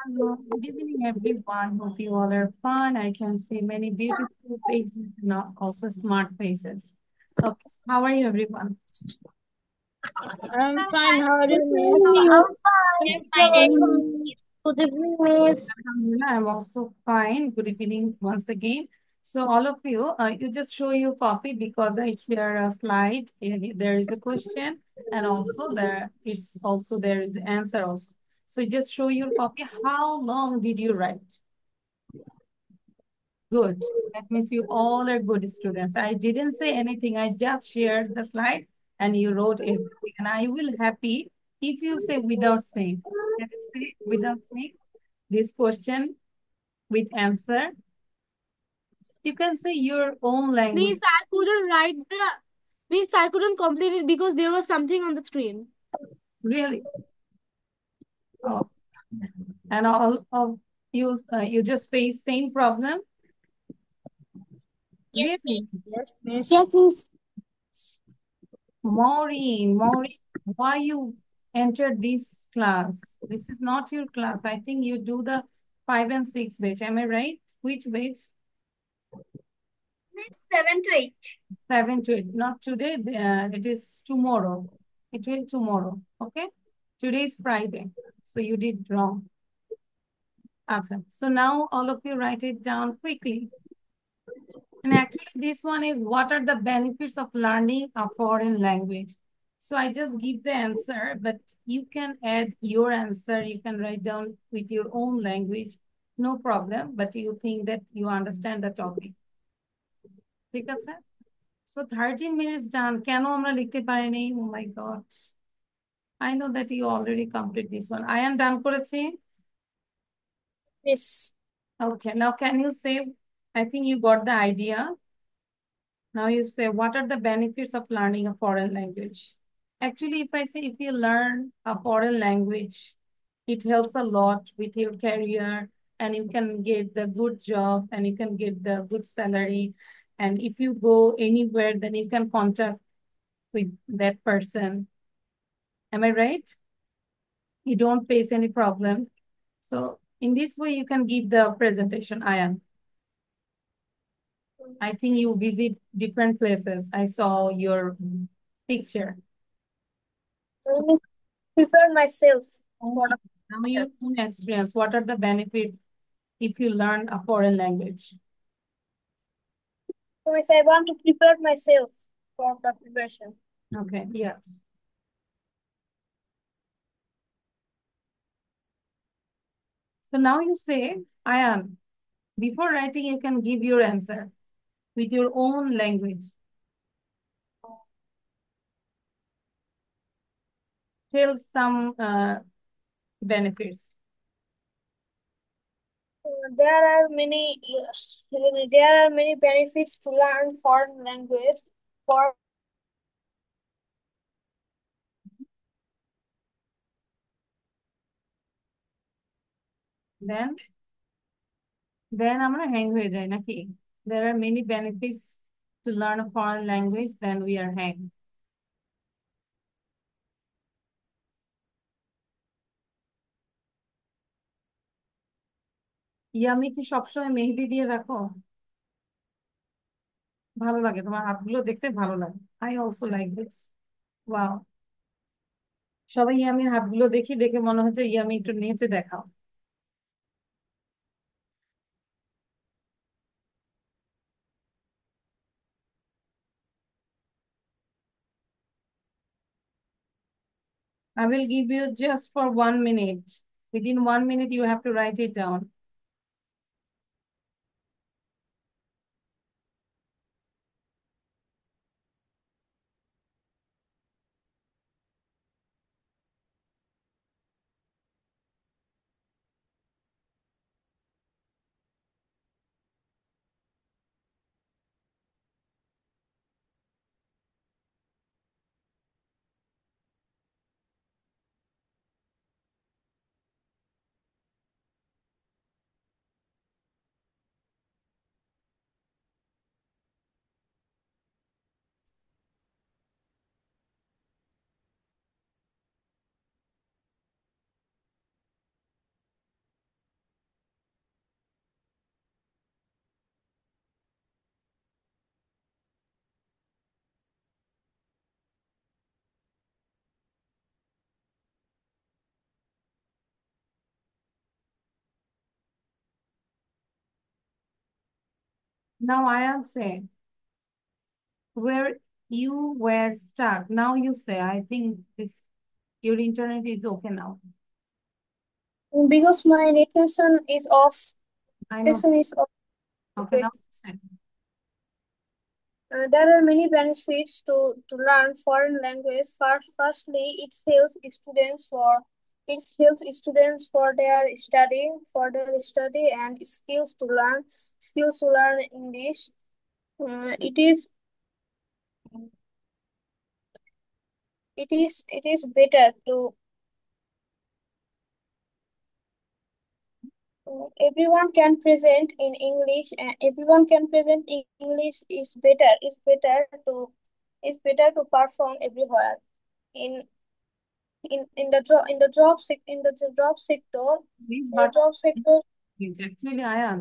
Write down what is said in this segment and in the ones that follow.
Good evening, everyone. Hope you all are fun. I can see many beautiful faces and also smart faces. Okay, so how are you, everyone? I'm fine. How are Good you, miss? evening. I'm Yes, fine. I Good am. evening. Good evening, miss. Alhamdulillah, I'm also fine. Good evening once again. So all of you, you just show your copy because I share a slide. There is a question, and also there is answer also. So just show your copy. How long did you write? Good. That means you all are good students. I didn't say anything. I just shared the slide and you wrote everything. And I will happy if you say without saying. Can you say without saying this question with answer? You can say your own Miss, language. I couldn't write the. Miss, I couldn't complete it because there was something on the screen. Really. Oh, and all of you, you just face same problem. Yes, Really. miss. Yes, miss. Yes, miss. Maureen, why you entered this class? This is not your class. I think you do the 5 and 6 batch. Am I right? Which batch? Miss 7 to 8. 7 to 8. Not today. It is tomorrow. It will tomorrow. Okay. Today is Friday. So you did wrong. Acha. So now all of you write it down quickly. And actually, this one is what are the benefits of learning a foreign language? So I just give the answer, but you can add your answer. You can write down with your own language, no problem. But you think that you understand the topic. ঠিক আছে? So 13 minutes done. কেন আমরা লিখতে পারিনি? Oh my God. I know that you already complete this one. I am done করেছি? Miss. Okay, now can you say, I think you got the idea. Now you say, what are the benefits of learning a foreign language? Actually, if I say if you learn a foreign language, it helps a lot with your career and you can get the good job and you can get the good salary. And if you go anywhere, then you can contact with that person. Am I right? You don't face any problem. So in this way, you can give the presentation, Ayan. I think you visit different places. I saw your picture. I So miss prepare myself for only the now preparation. your own experience. What are the benefits if you learn a foreign language? Miss, I want to prepare myself for the preparation. Okay, yes. So now you say, Ayan, before writing, you can give your answer with your own language. Tell some benefits. There are many benefits to learn foreign language. For Then, আমরা hang হয়ে যাই নাকি? There are many benefits to learn a foreign language, then we are hang. ইয়ামি কি সবসময় মেহেদি দিয়ে রাখো? ভালো লাগে তোমার হাতগুলো দেখতে ভালো লাগে। I also like this. Wow. সবাই ইয়ামির হাতগুলো দেখে মনে হচ্ছে ইয়ামি একটু নেচে দেখাও। I will give you just for 1 minute. Within 1 minute, you have to write it down. Now I'll say where you were stuck. Now you say, I think this your internet is okay now. Because my net connection is off. I know. Connection is off. Okay, Okay. now you say. There are many benefits to learn foreign language. Firstly, it helps students for their study and skills to learn English. It is better to everyone can present in English, and everyone can present English is better to perform everywhere in in the job sector. Please, In the but job sector, actually I am.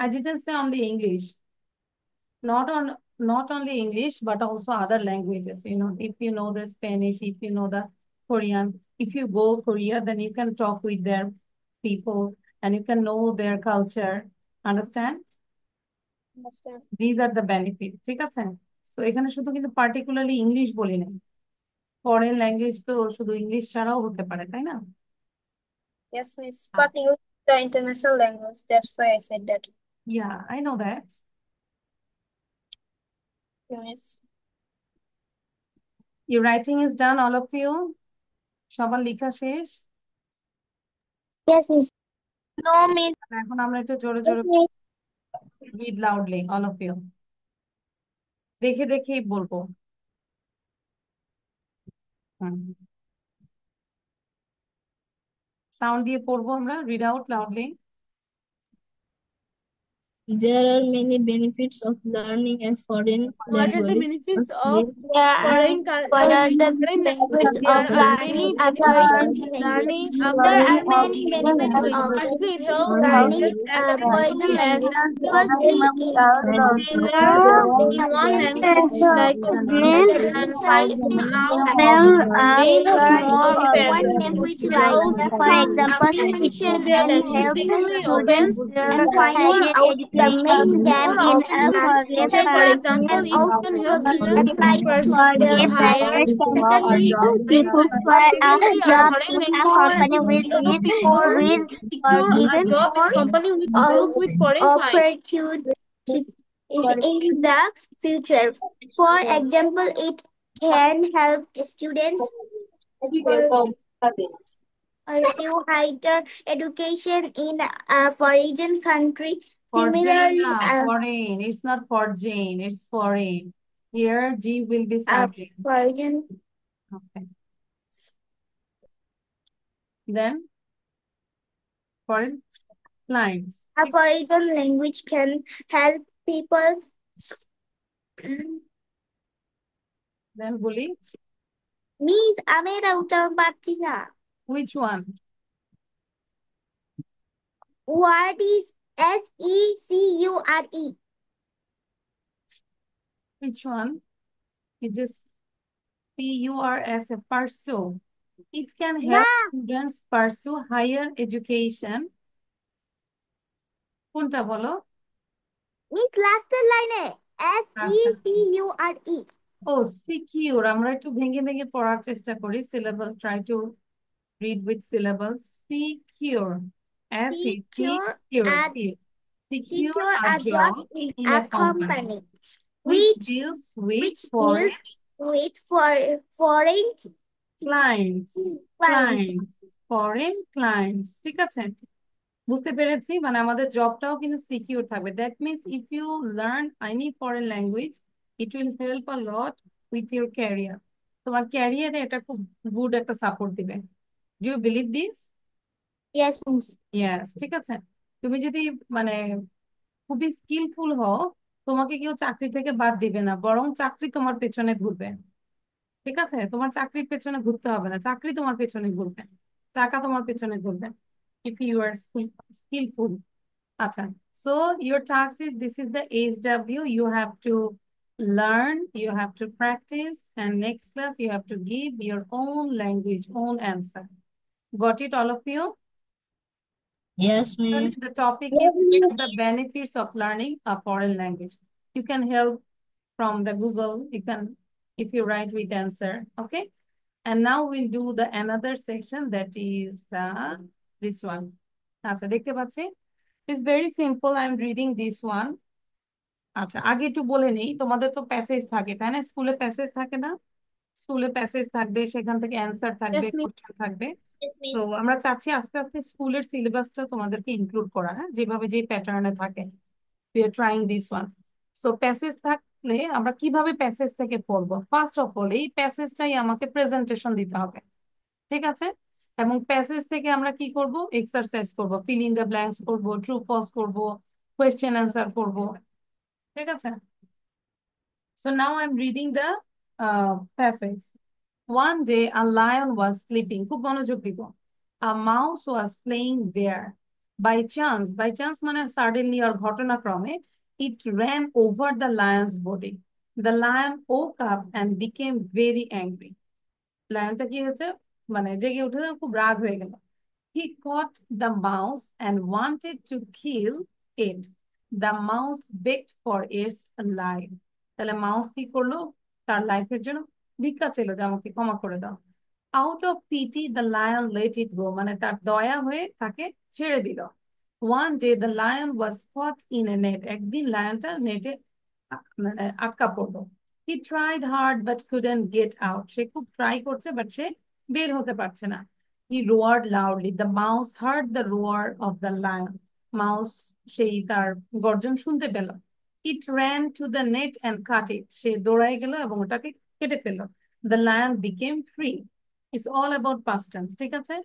I didn't say only English. Not only English, but also other languages. You know, if you know the Spanish, if you know the Korean, if you go Korea, then you can talk with their people and you can know their culture. Understand? understand. These are the benefits. ঠিক আছে? So এখানে শুধু কিন্তু particularly English বলি নাই। Foreign language তো শুধু English ছাড়াও হতে পারে, তাই না? Yes, miss. But use the international language. That's why I said that. Yeah, I know that. Miss. Your writing is done, all of you? সবার লেখা শেষ? Yes, miss. No, miss. এখন আমরা একটু জোরে জোরে read loudly, all of you. দেখে দেখেই বলবো। সাউন্ড দিয়ে পড়বো আমরা, read out loudly. There are many benefits of learning a foreign What are the language. benefits of Firstly, foreign What are the foreign benefits language? There of are many learning a benefits foreign of language? learning There there are are many many benefits benefits. of Firstly, it helps learning students a academically foreign and language. Firstly, they learn in one language like English and find out more one better. language It like, also for example, appreciation it their can help linguistically students opens and find the main more game in a foreign opportunities. Say for country example, and it can also help be students applied for their pursue higher career. Secondly, people for a Secondly, a job foreign in a language company will helps lead people with or secure a even job in a company with those with foreign clients. opportunity in the future. For example, it can help students pursue higher education in a foreign country. For Jane, Similarly, foreign. It's not for Jane, it's foreign. Here, G will be silent. foreign Okay. Then, foreign clients. a foreign language can help people. Then, Guli, Miss, আমি এটা উচ্চারণ পারছি না। which one? What is SECURE? Which one? You just PURS, pursue. It can help students pursue higher education. কোনটা বলো? Miss লাস্টের লাইনে SECURE. ও secure, আমরা একটু ভেঙে ভেঙে পড়ার চেষ্টা করি। Syllabus, try to read with syllables. Secure, Secure secure a a job job in in a a company company which deals with which foreign deals with foreign clients. clients. Foreign clients. ঠিক আছে? বুঝতে পেরেছি, মানে আমাদের জবটাও কিন্তু secure থাকবে। That means if you learn any foreign language, it will help a lot with your career. তোমার ক্যারিয়ারে এটা খুব গুড একটা সাপোর্ট দিবে। Do you believe this? Yes, miss. Yes, ঠিক আছে। তুমি যদি মানে খুবই স্কিলফুল হও, তোমাকে কেউ চাকরি থেকে বাদ দিবে না, বরং চাকরি তোমার পেছনে ঘুরবে। ঠিক আছে? তোমার চাকরির পেছনে ঘুরতে হবে না, চাকরি তোমার পেছনে ঘুরবে, টাকা তোমার পেছনে ঘুরবে, if you are skillful. আচ্ছা, so your task is, this is the HW, you have to learn, you have to practice, and next class you have to give your own language, own answer. Got it, all of you? Yes, Miss. The topic is the benefits of learning a foreign language. You can help from the Google. You can, if you write with answer, okay? And now we'll do the another section that is this one. আচ্ছা দেখতে পাচ্ছি? It's very simple. I'm reading this one. আচ্ছা আগে একটু বলে নেই, তোমাদের তো প্যাসেজ থাকে তাই না? স্কুলে প্যাসেজ থাকে না? স্কুলে প্যাসেজ থাকবে, সেখান থেকে অ্যান্সার থাকবে, Yes, miss. কোশ্চেন থাকবে। Yes, তো miss. আমরা চাচ্ছি আস্তে আস্তে স্কুলের সিলেবাসটা তোমাদেরকে ইনক্লুড করা, হ্যাঁ, যেভাবে যে প্যাটার্নে থাকে। we are trying this one. So passage থাকলে আমরা কিভাবে প্যাসেজ থেকে পড়বো? ফার্স্ট অফ অল এই প্যাসেজটাই আমাকে প্রেজেন্টেশন দিতে হবে, ঠিক আছে? এবং প্যাসেজ থেকে আমরা কি করব? এক্সারসাইজ করব, ফিল ইন দ্য ব্ল্যাঙ্কস করব, ট্রু ফলস করব, কোয়েশ্চেন অ্যান্সার করব, ঠিক আছে? So now I'm reading the passage. One day a lion was sleeping. খুব মনোযোগ দিব। A mouse was playing there. By chance মানে suddenly or ঘটনাক্রমে, it ran over the lion's body. The lion woke up and became very angry. লায়নটা কি হয়েছে? মানে জেগে উঠে খুব রাগ হয়ে গেল। He caught the mouse and wanted to kill it. The mouse begged for its life. তাহলে মাউস কি করলো? তার লাইফের জন্য ভিক্ষা ছিল যে আমাকে ক্ষমা করে দাও। Out of pity, the lion let it go. মানে তার দয়া হয়ে তাকে ছেড়ে দিল। One day the lion was caught in a net. একদিন লায়নটা নেটে মানে আটকা পড়লো। He tried hard but couldn't get out. সে খুব ট্রাই করছে বাট সে বের হতে পারছে না। He roared loudly. The mouse heard the roar of the lion. Mouse সেই তার গর্জন শুনতে পেল। It ran to the net and cut it. সে দৌড়ায় গেল এবং ওটাকে কেটে ফেলল। The lion became free. It's all about past tense, ঠিক আছে?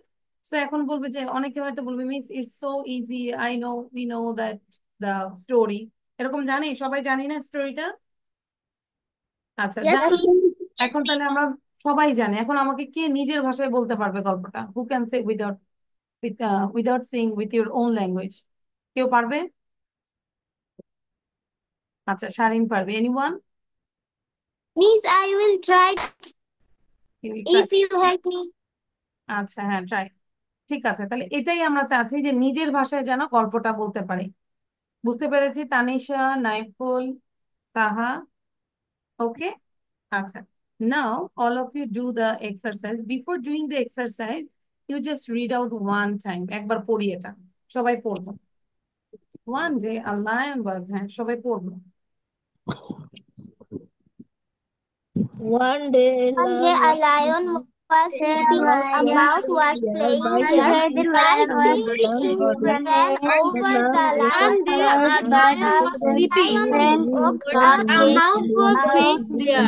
সো এখন বলবে যে অনেকে হয়তো বলবে miss it's so easy, I know, we know that the story. এরকম জানি, সবাই জানি না স্টোরিটা? আচ্ছা Yes, জানি। miss. এখন তাহলে আমরা সবাই জানি। এখন আমাকে কে নিজের ভাষায় বলতে পারবে গল্পটা? Who can say without saying with your own language? কেউ পারবে? আচ্ছা শারিন পারবে। Anyone? Miss, I will try if you help me. আচ্ছা হ্যাঁ ট্রাই। ঠিক আছে, তাহলে এটাই আমরা চাচ্ছি যে নিজের ভাষায় যেন গল্পটা বলতে পারি। বুঝতে পেরেছি তানিশা, নাইফুল, তাহা, ওকে? আচ্ছা, now all of you do the exercise. Before doing the exercise, you just read out one time. একবার পড়ি এটা, সবাই পড়বো। One day a lion was, হ্যাঁ সবাই পড়বো। One day One day a lion was sleeping, a mouse was playing there. By thinking it ran over the lion's body. The lion woke up a mouse was and playing there.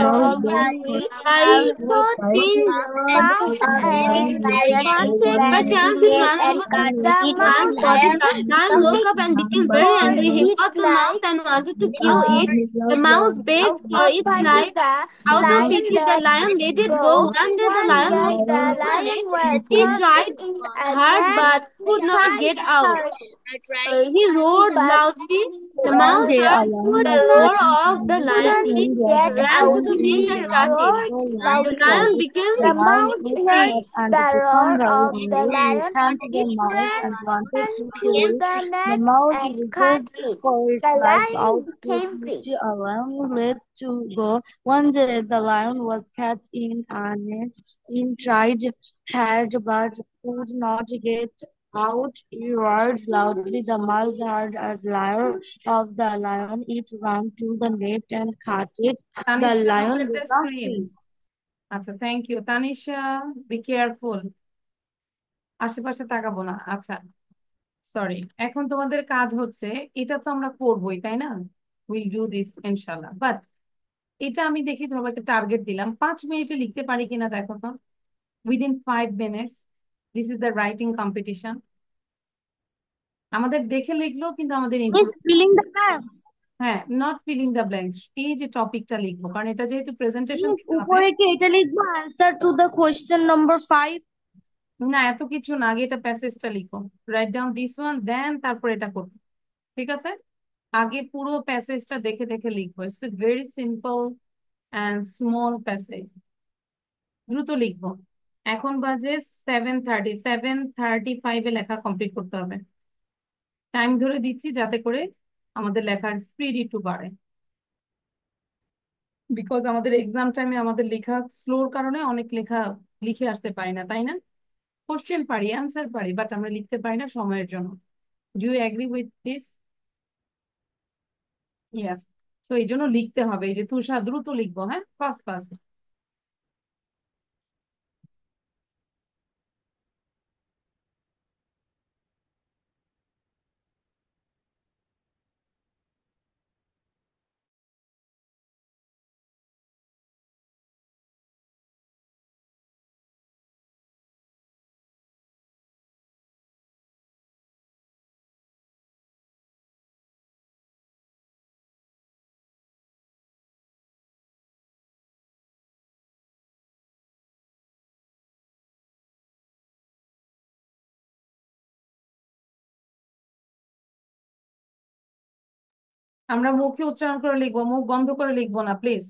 angry. I He caught think the mouse and wanted by to chance kill he ran it. over The the mouse body. The lion woke up and became very for angry. He its caught the mouse life. and wanted to kill it. The mouse begged for its life. Out of pity, the lion let it go. One day, the lion was The in the lion net. was He caught tried in a hard net but could not and get out. He roared but loudly. The One mouse day heard the roar of the lion. couldn't It get ran to out. the net He and cut it. roared The lion loudly. became The mouse free. heard the roar of the lion. It ran to the net and cut it. The lion became free. A lion let to go. One day the lion was caught in a net. He tried hard but could not get out. He roared loudly. The mouse heard a roar of the lion. It ran to the net and caught it. The Tanisha, lion look at the became screen. free. আচ্ছা thank you Tanisha, be careful, আশেপাশে তাকাবো না। আচ্ছা sorry, এখন তোমাদের কাজ হচ্ছে, এটা তো আমরা করবোই তাই না? উইল ডু দিস ইনশাল্লাহ, বাট এটা আমি দেখি তোমাকে টার্গেট দিলাম 5 মিনিটে লিখতে পারি কিনা দেখো তো, within 5 minutes. This is the writing competition. আমাদের দেখে লিখলেও কিন্তু আমাদের Miss, filling the blanks. হ্যাঁ, নট ফিলিং দ্য ব্ল্যাঙ্কস, এই যে টপিকটা লিখবো, কারণ এটা যেহেতু প্রেজেন্টেশন Miss, দিতে হবে। উপরে কি এটা লিখবো answer to the question number 5? না এত কিছু না, আগে এটা প্যাসেজটা লিখো, রাইট ডাউন দিস ওয়ান, দেন তারপর এটা করবো, ঠিক আছে? আগে পুরো প্যাসেজটা দেখে দেখে লিখবো। It's a very simple and small passage, দ্রুত লিখবো। এখন বাজে 7:30, 7:35 লেখা কমপ্লিট করতে হবে। টাইম ধরে দিচ্ছি যাতে করে আমাদের লেখার স্পিড একটু বাড়ে, বিকজ আমাদের এক্সাম টাইমে আমাদের লেখা স্লোর কারণে অনেক লেখা লিখে আসতে পারি না, তাই না? কোশ্চেন পারি, অ্যান্সার পারি, বাট আমরা লিখতে পারি না সময়ের জন্য। Do you agree with this? Yes. So এই জন্য লিখতে হবে, এই যে তুষার দ্রুত লিখবো, হ্যাঁ, ফাস্ট ফাস্ট। আমরা মুখে উচ্চারণ করে লিখবো, মুখ বন্ধ করে লিখবো না, please.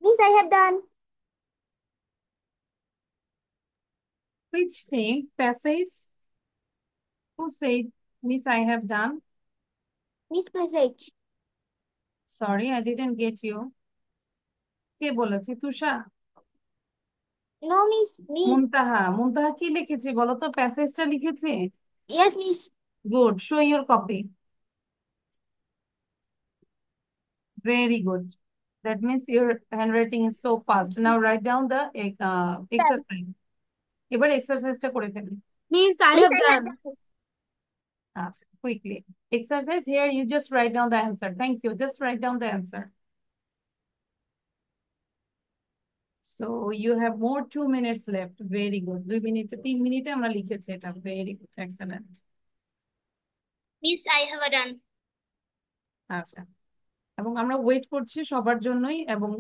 Miss, I have done. Which thing? Passage? Who said, Miss, I have done? Miss Passage. Sorry, I didn't get you. কে বলেছে? তুষা? No, Miss. Me. মুনতাহা। মুনতাহা কি লিখেছে বলো তো? প্যাসেজটা লিখেছে? Yes, Miss. Good, show your copy. Very good. That means your handwriting is so fast. Now write down the exercise. এবার এক্সারসাইজটা করে ফেলি। Miss, I Miss, have I have done. done. আচ্ছা, quickly. Exercise here, you just write down the answer. Thank you. Just write down the answer. So you have more 2 minutes left. Very good. 2 মিনিটে 3 মিনিটে আমরা লিখেছি এটা। Very good. Excellent. Miss, I have done. আচ্ছা, এবং আমরা wait করছি সবার জন্যই, এবং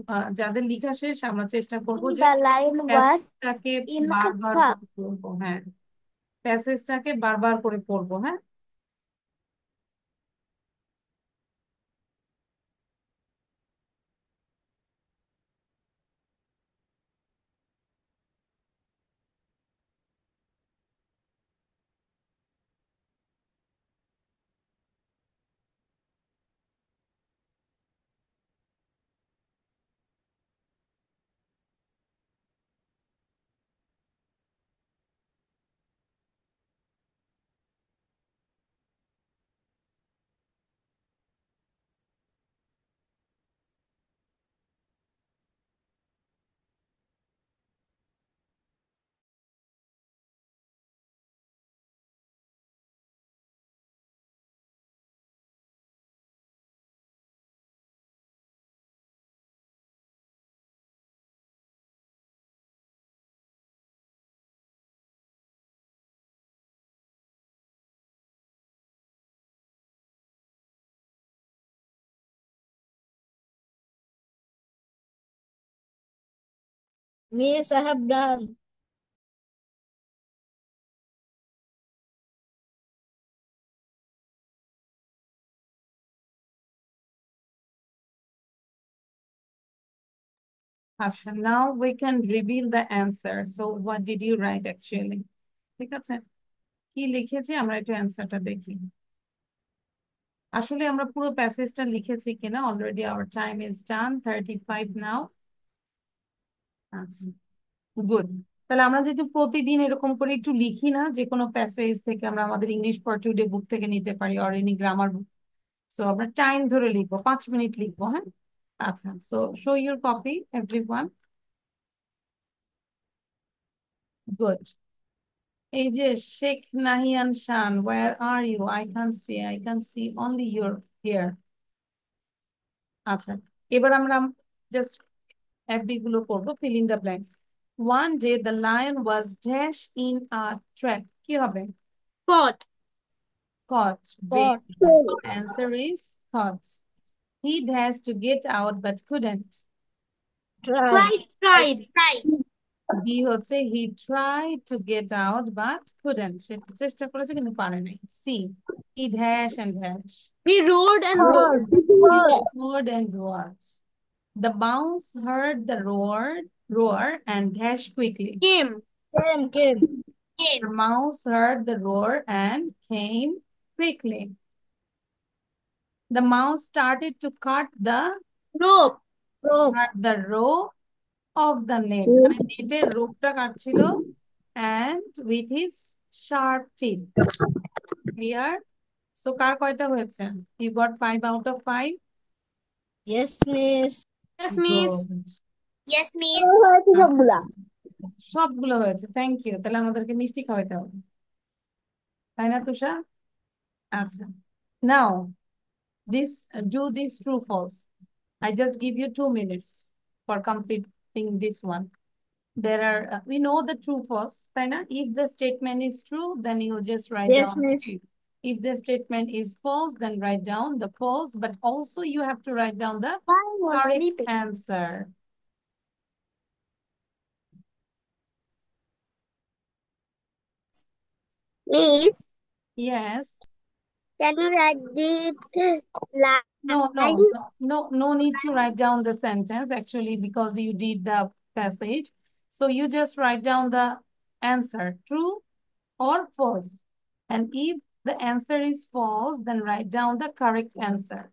যাদের লেখা শেষ আমরা চেষ্টা করব যে The lion was প্যাসেজটাকে in a বারবার trap. করে পড়বো। হ্যাঁ, প্যাসেজটাকে বারবার করে পড়বো। হ্যাঁ, Miss, I have done. আচ্ছা, now we can reveal the answer. So what did you write actually? ঠিক আছে, কি লিখেছি আমরা একটু অ্যান্সারটা দেখি। আসলে আমরা পুরো প্যাসেজটা লিখেছি কিনা। Already our time is done, 35 now. আচ্ছা, গুড। তাহলে আমরা যেহেতু প্রতিদিন এরকম করে একটু লিখি না, যে কোনো প্যাসেজ থেকে আমরা আমাদের ইংলিশ ফর টুডে বুক থেকে নিতে পারি, or any grammar book. So আমরা টাইম ধরে লিখবো, 5 মিনিট লিখবো, হ্যাঁ। আচ্ছা, so show your copy everyone. Good. এই যে Sheikh Nahiyan Shan, where are you? I can see only your hair. আচ্ছা, এবার আমরা জাস্ট এফবি গুলো করবো, fill in the blanks. One day the lion was dash in a trap, কি হবে? Caught. Caught. Caught. Answer is caught. He dashed to get out but couldn't. Tried. B হচ্ছে he tried to get out but couldn't. সে চেষ্টা করেছে কিন্তু পারে নাই। C, he dash and dash. He roared and roared. Roared and roared. The mouse heard the roar and dashed quickly. Came. The mouse heard the roar and came quickly. The mouse started to cut the Rope. rope of the net. মানে নেটের রোপটা কাটছিল, and with his sharp teeth. Clear? So কার কয়টা হয়েছে? You got 5 out of 5? Yes, miss. Yes, miss. Good. Yes, miss. সবগুলো হয়েছে, thank you. তাহলে আমাদেরকে মিষ্টি খাওয়াইতে হবে, তাই না তুষার? আচ্ছা, নাও do this true false. I just give you 2 minutes for completing this one. There are we know the true false, তাই না? If the statement is true, then you just write Yes, down miss. true. If the statement is false, then write down the false, but also you have to write down the correct answer. Miss, Yes. can you write the No need to write down the sentence actually, because you did the passage. So you just write down the answer, true or false. And if the answer is false, then write down the correct answer.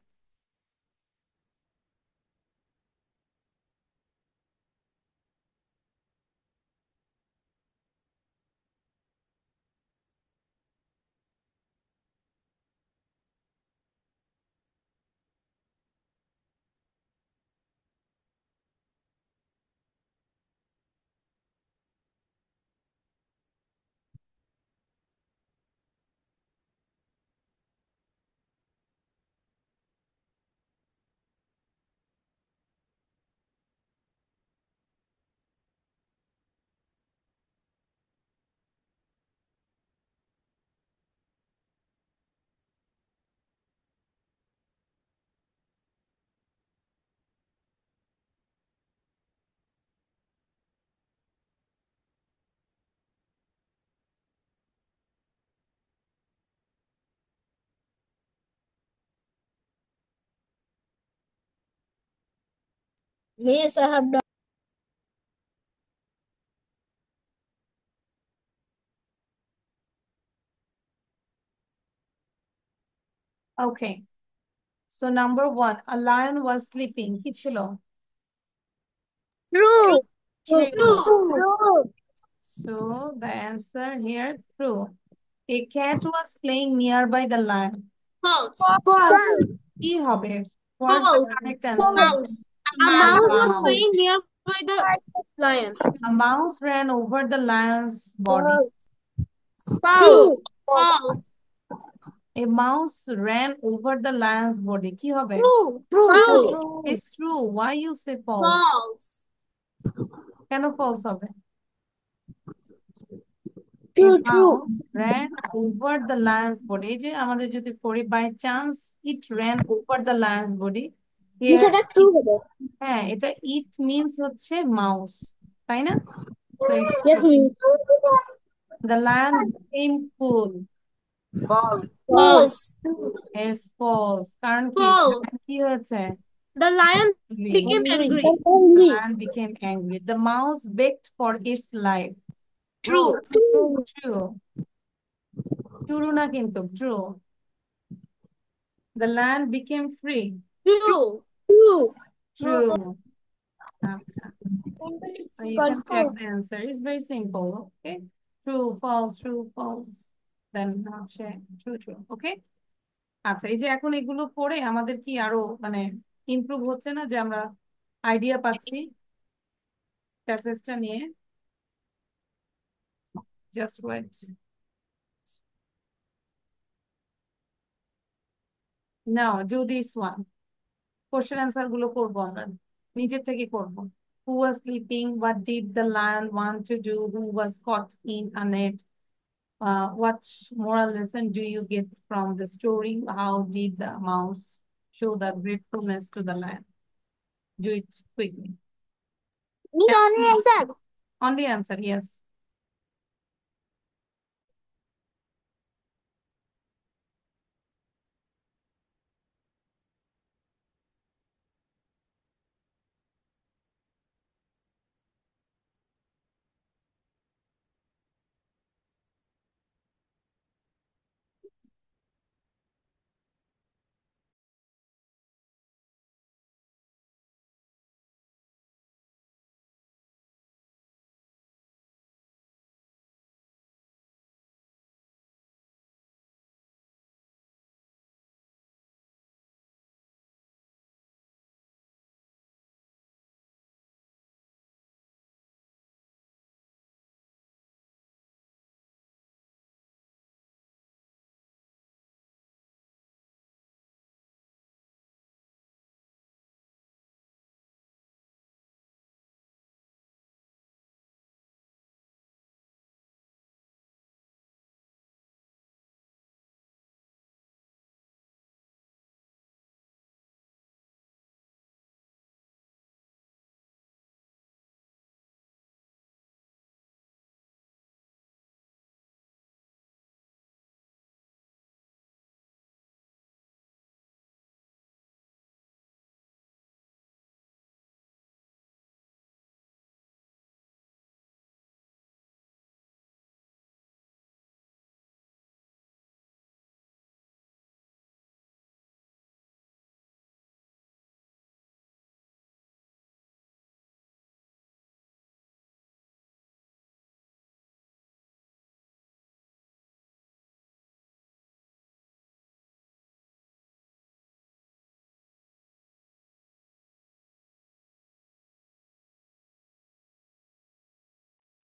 Miss, I have done. Okay. So number 1, a lion was sleeping. কি ছিল? true. True. So the answer here, true. A cat was playing nearby the lion. False. কি হবে? What's the False. correct answer? A mouse was Mouse. playing nearby the lion. A mouse ran over the lion's body. True. False. A mouse ran over the lion's body. কি হবে? True. It's true. Why you say false? False. কেন false হবে? A mouse ran over the lion's body. এই যে আমাদের যদি পড়ি by chance it ran over the lion's body. Here, হ্যাঁ, এটা it means হচ্ছে mouse. তাই না? So it's Yes, true. miss. The lion became full. False. Is false. কারণ কি? False. কি হয়েছে? The lion Angry. became angry. The lion became angry. The mouse begged for its life. True. True. True না কিন্তু true. The lion became free. True. True. আচ্ছা. So you can check the answer. It's very simple. Okay. True, false, true, false. Then হচ্ছে true, true. Okay. আচ্ছা এই যে এখন এগুলো পড়ে আমাদের কি আরো মানে ইমপ্রুভ হচ্ছে না যে আমরা আইডিয়া পাচ্ছি প্যাসেজটা নিয়ে just wait now do this one question answer গুলো করবো আমরা নিজের থেকে করবো who was sleeping what did the lion want to do who was caught in a net what moral lesson do you get from the story how did the mouse show the gratefulness to the lion do it quickly Miss, only answer. only answer yes.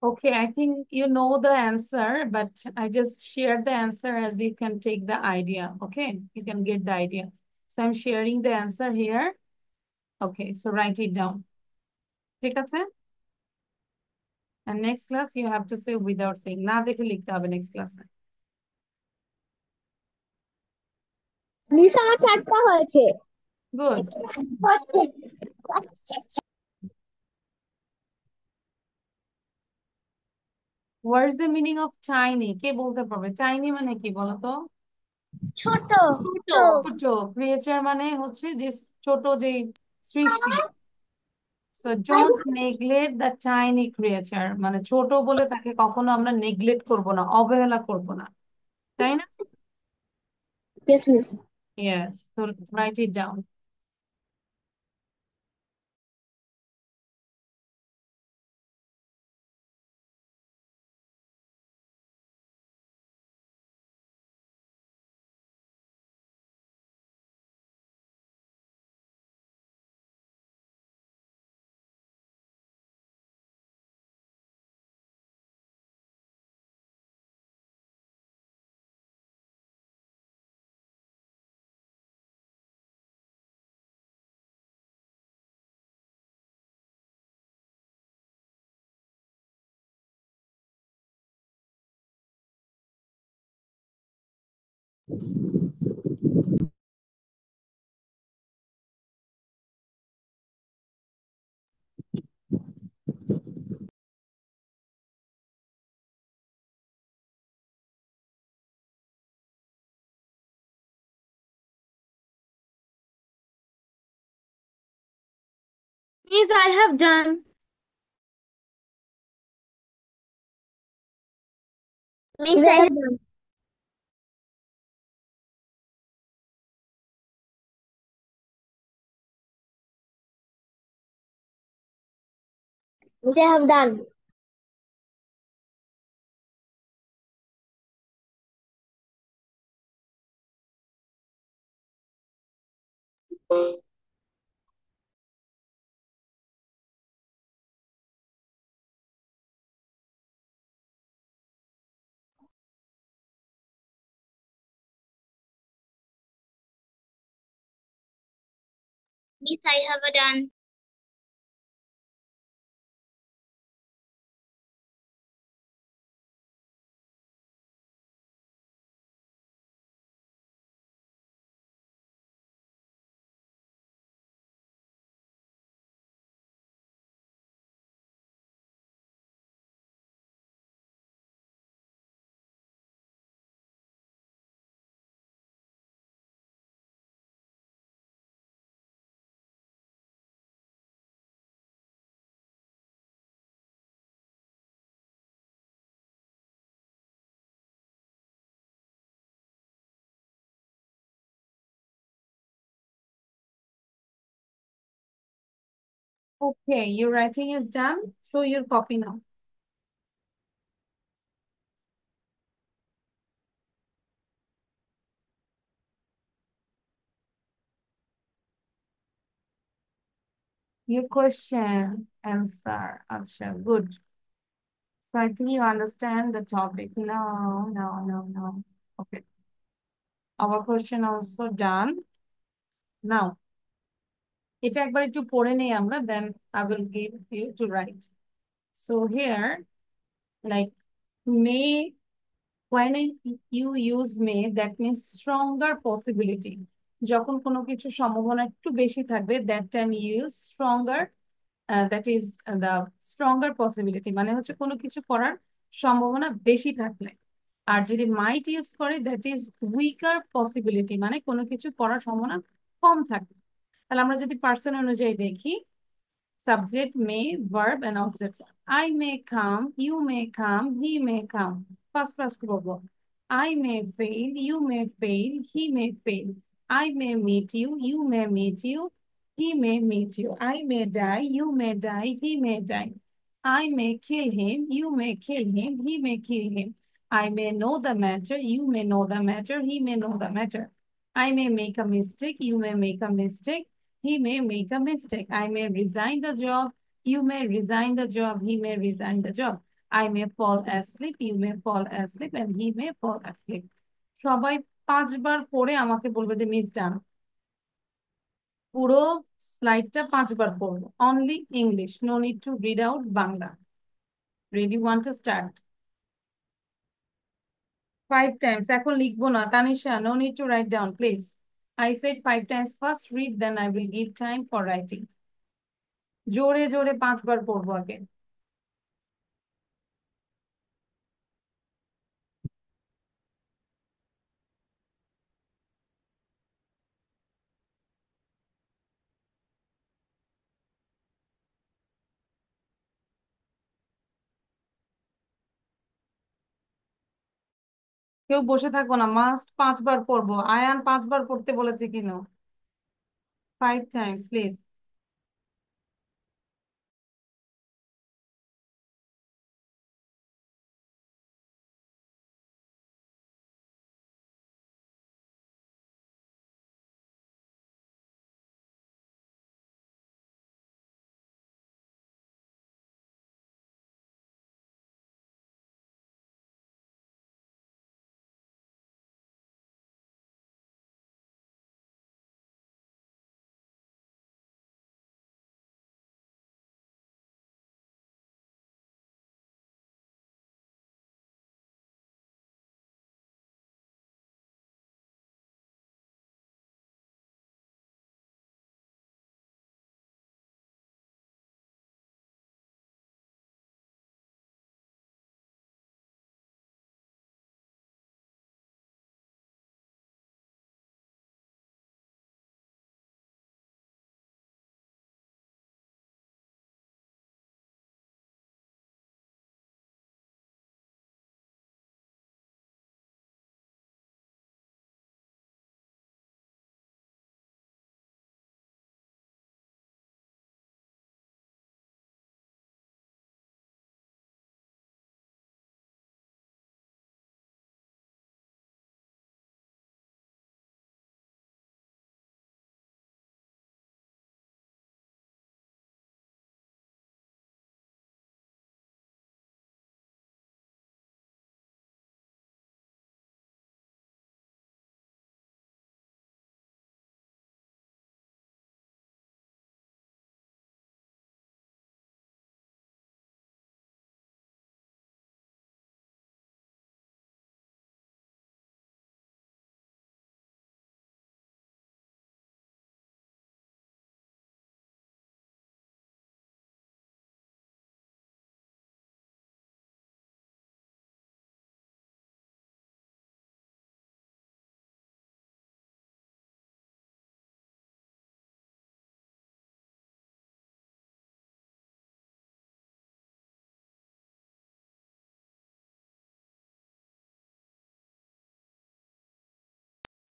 Okay, I think you know the answer, but I just shared the answer as you can take the idea. Okay, you can get the idea. So I'm sharing the answer here. Okay, so write it down. ঠিক আছে? And next class you have to say without saying. না দেখে লিখতে হবে next class. Miss আমার চারটা হয়েছে। Good. What is the meaning of tiny? কে বলতে পারবে? Tiny মানে কি বলো তো? ছোট। ছোট। Creature মানে হচ্ছে যে ছোট যে সৃষ্টি। So don't neglect the tiny creature. মানে ছোট বলে তাকে কখনো আমরা নেগলেক্ট করব না, অবহেলা করব না। তাই না? Yes, miss. Yes. So write it down. Miss, I have done. Miss, I have done. Miss, I have done. Miss, I have done. Okay, your writing is done. Show your copy now. Your question, answer. Acha, good. So I think you understand the topic. No, no, no, no. Okay. Our question also done. Now, এটা একবার একটু পড়ে নেই আমরা, then I will give you to write. So here, like, may, when you use may, that means stronger possibility. যখন কোনো কিছু সম্ভাবনা একটু বেশি থাকবে, that time you use stronger, that is the stronger possibility, মানে হচ্ছে কোনো কিছু করার সম্ভাবনা বেশি থাকলে। আর যদি might ইউজ করে, that is weaker possibility, মানে কোনো কিছু করার সম্ভাবনা কম থাকে। তাহলে আমরা যদি পার্সন অনুযায়ী দেখি, subject may, verb and object. I may come, you may come, he may come. First bubble. I may fail, you may fail, he may fail. I may meet you, you may meet you, he may meet you. I may die, you may die, he may die. I may kill him, you may kill him, he may kill him. I may know the matter, you may know the matter, he may know the matter. I may make a mistake, you may make a mistake, he may make a mistake. I may resign the job, you may resign the job, he may resign the job. I may fall asleep, you may fall asleep, and he may fall asleep. সবাই 5বার পড়ে আমাকে বলবে যে miss ডান। পুরো স্লাইডটা 5বার পড়বো, only English, no need to read out Bangla. Ready, want to start? 5 times, এখন লিখবো না Tanisha, no need to write down please. I said 5 times, first read, then I will give time for writing. জোরে জোরে 5বার পড়বো আগে। কেউ বসে থাকবো না, মাস্ট 5বার পড়বো। আয়ান 5বার পড়তে বলেছে কিনা? 5 times please.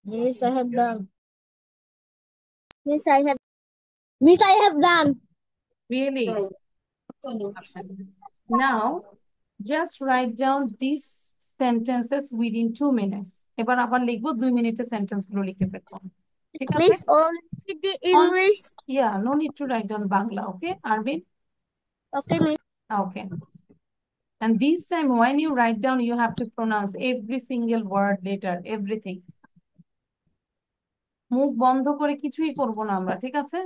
Miss, I have done. Miss, I have. Miss, I have done. Really? Okay. Now, just write down these sentences within 2 minutes. এবার আবার লিখবো 2 মিনিটের সেন্টেন্স গুলো লিখে ফেলবো ঠিক আছে? Miss, only the English. Yeah, no need to write down Bangla, okay, Arvin? Okay, Miss. Okay. And this time when you write down, you have to pronounce every single word, letter, everything. মুখ বন্ধ করে কিছুই করব না আমরা, ঠিক আছে?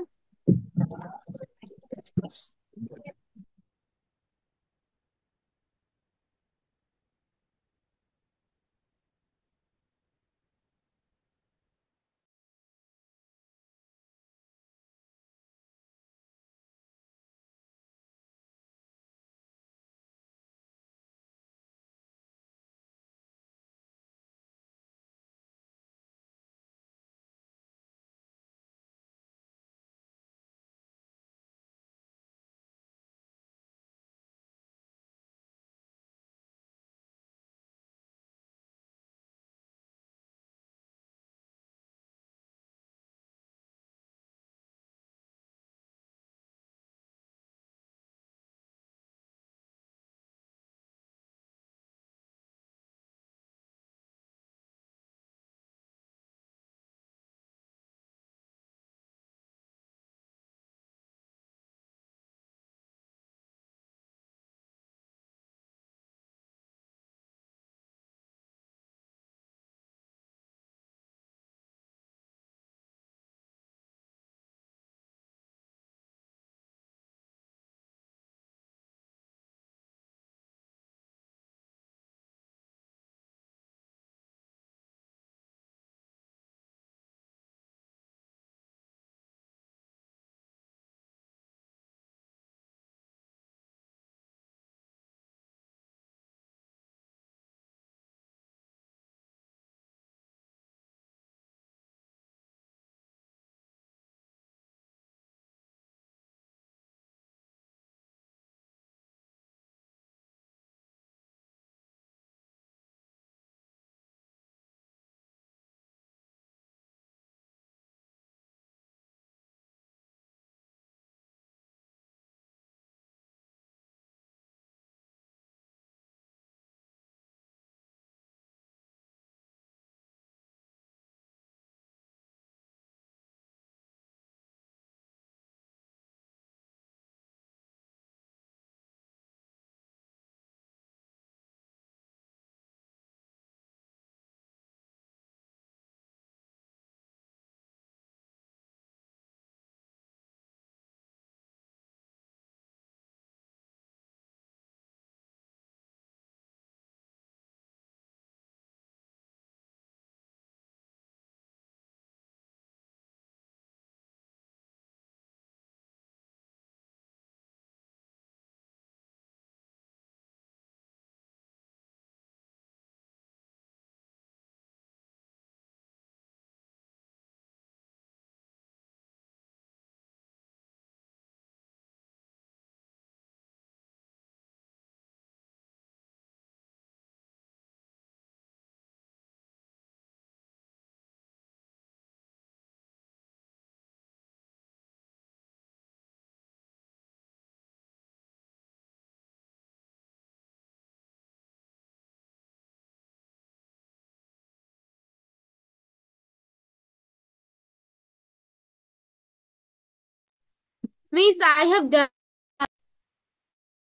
Miss, I have done.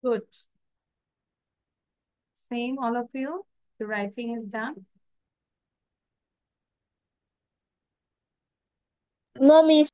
Good. Same, all of you. The writing is done. No, Miss.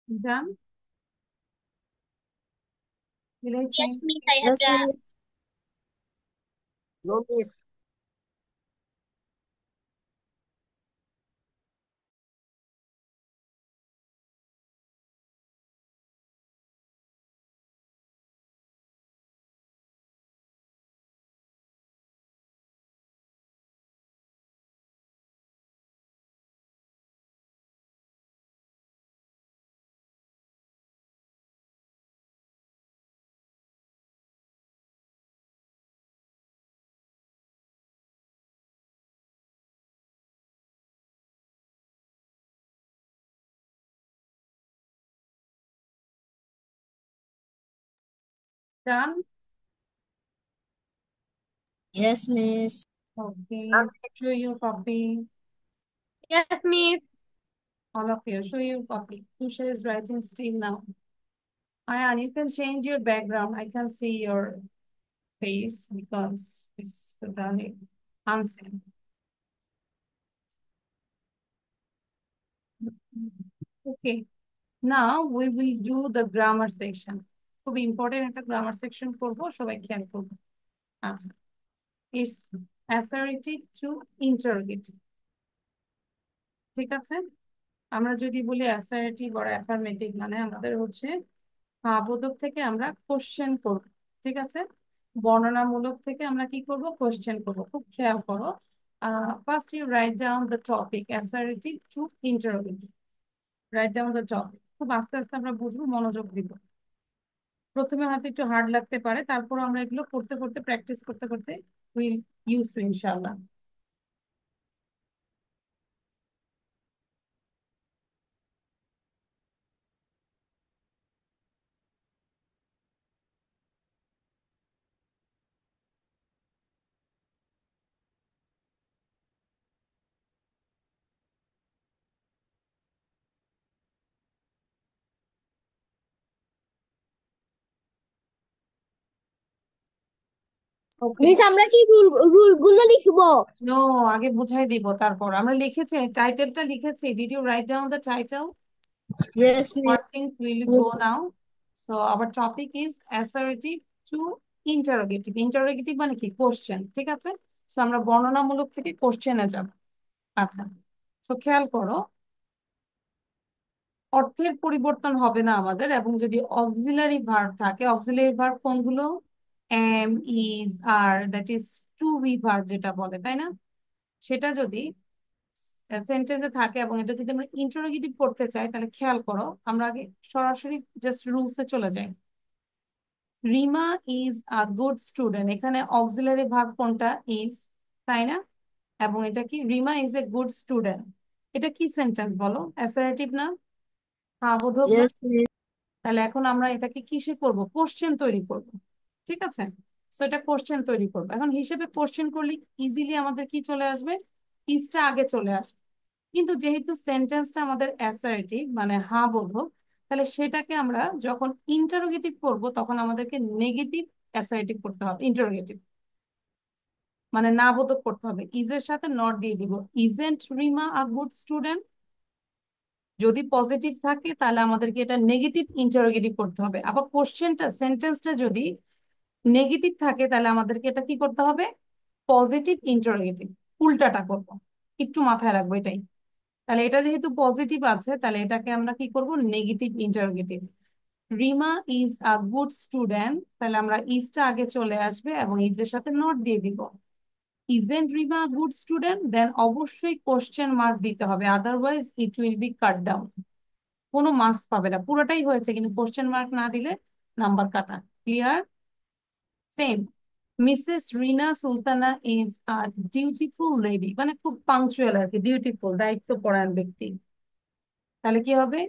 Done? Will I Yes, change? Miss, I have Yes, done. Miss. No, Miss. Done? Yes, Miss. Okay. Show your copy. Yes, Miss. All of you, show your copy. Tusha is writing still now. Ayan, you can change your background. I can see your face because it's totally unseen. Okay. Now we will do the grammar section. খুব important একটা grammar section করবো, সবাই খেয়াল করবো। আচ্ছা, it's assertive to interrogative. ঠিক আছে, আমরা যদি বলি অ্যাসারেটিভ আর অ্যাফার্মেটিভ, মানে আমাদের হচ্ছে বোধক থেকে আমরা কোশ্চেন করব। ঠিক আছে, বর্ণনামূলক থেকে আমরা কি করব, কোশ্চেন করব। খুব খেয়াল করো। First you write down the topic assertive to interrogative. Write down the topic. খুব আস্তে আস্তে আমরা বুঝবো, মনোযোগ দিব। প্রথমে হয়তো একটু হার্ড লাগতে পারে, তারপর আমরা এগুলো করতে করতে প্র্যাকটিস করতে করতে উইল ইউজ টু ইনশাআল্লাহ। ওকে, মিস, আমরা কি রুল গুলো লিখবো? নো, আগে বুঝাই দিব, তারপর আমরা লিখেছি, টাইটেলটা লিখেছি। Did you write down the title? Yes, Miss. What things will go now? So our topic is assertive to interrogative. Interrogative মানে কি, কোশ্চেন। ঠিক আছে, সো আমরা বর্ণনামূলক থেকে কোশ্চেনে যাব। আচ্ছা, সো খেয়াল করো, অর্থের পরিবর্তন হবে না আমাদের, এবং যদি অক্সিলারি ভার্ব থাকে, অক্সিলারি ভার্ব কোনগুলো? Am, is, are, that is to be verb যেটা বলে, তাই না? সেটা যদি সেন্টেন্সে থাকে এবং এটা যদি আমরা ইন্টারোগেটিভ করতে চাই, তাহলে খেয়াল করো, আমরা আগে সরাসরি জাস্ট রুলসে চলে যাই। Rima is a good student, এখানে অক্সিলারি ভার্ব কোনটা? ইজ, তাই না? এবং এটা কি, Rima is a good student. এটা কি সেন্টেন্স বলো? অ্যাসারেটিভ না? হ্যাঁ, বোধক না? Yes, Miss. তাহলে এখন আমরা এটাকে কিসে করব, কোশ্চেন তৈরি করব। ঠিক আছে, সো এটা কোশ্চেন তৈরি করবো। এখন হিসেবে কোশ্চেন করলে ইজিলি আমাদের কি চলে আসবে, ইজটা আগে চলে আসবে। কিন্তু যেহেতু সেন্টেন্সটা আমাদের অ্যাসারেটিভ মানে হ্যাঁ বোধক, তাহলে সেটাকে আমরা যখন ইন্টারোগেটিভ করব তখন আমাদেরকে নেগেটিভ অ্যাসারেটিভ করতে হবে। ইন্টারোগেটিভ মানে না বোধক করতে হবে, ইজের সাথে নট দিয়ে দিব। Isn't Rima a good student, যদি পজিটিভ থাকে তাহলে আমাদেরকে এটা নেগেটিভ ইন্টারোগেটিভ করতে হবে। আবার কোশ্চেনটা, সেন্টেন্সটা যদি নেগেটিভ থাকে তাহলে আমাদেরকে এটা কি করতে হবে, পজিটিভ ইন্টারোগেটিভ। উল্টাটা করবো, একটু মাথায় রাখবো এটাই। তাহলে এটা যেহেতু পজিটিভ আছে, তাহলে এটাকে আমরা কি করব, negative interrogative. Rima is a good student, তাহলে আমরা ইজটা আগে চলে আসবে এবং ইজের সাথে নট দিয়ে দিব। ইজেন্ট রিমা গুড স্টুডেন্ট, দেন অবশ্যই কোশ্চেন মার্ক দিতে হবে, otherwise it will be cut down. কোনো মার্কস পাবে না, পুরোটাই হয়েছে কিন্তু কোশ্চেন মার্ক না দিলে নাম্বার কাটা। Clear? Same, Mrs Rina Sultana is a dutiful lady, মানে খুব পাংচুয়াল আর কি, ডিউটিফুল দায়িত্বপরায়ণ ব্যক্তি। তাহলে কি হবে,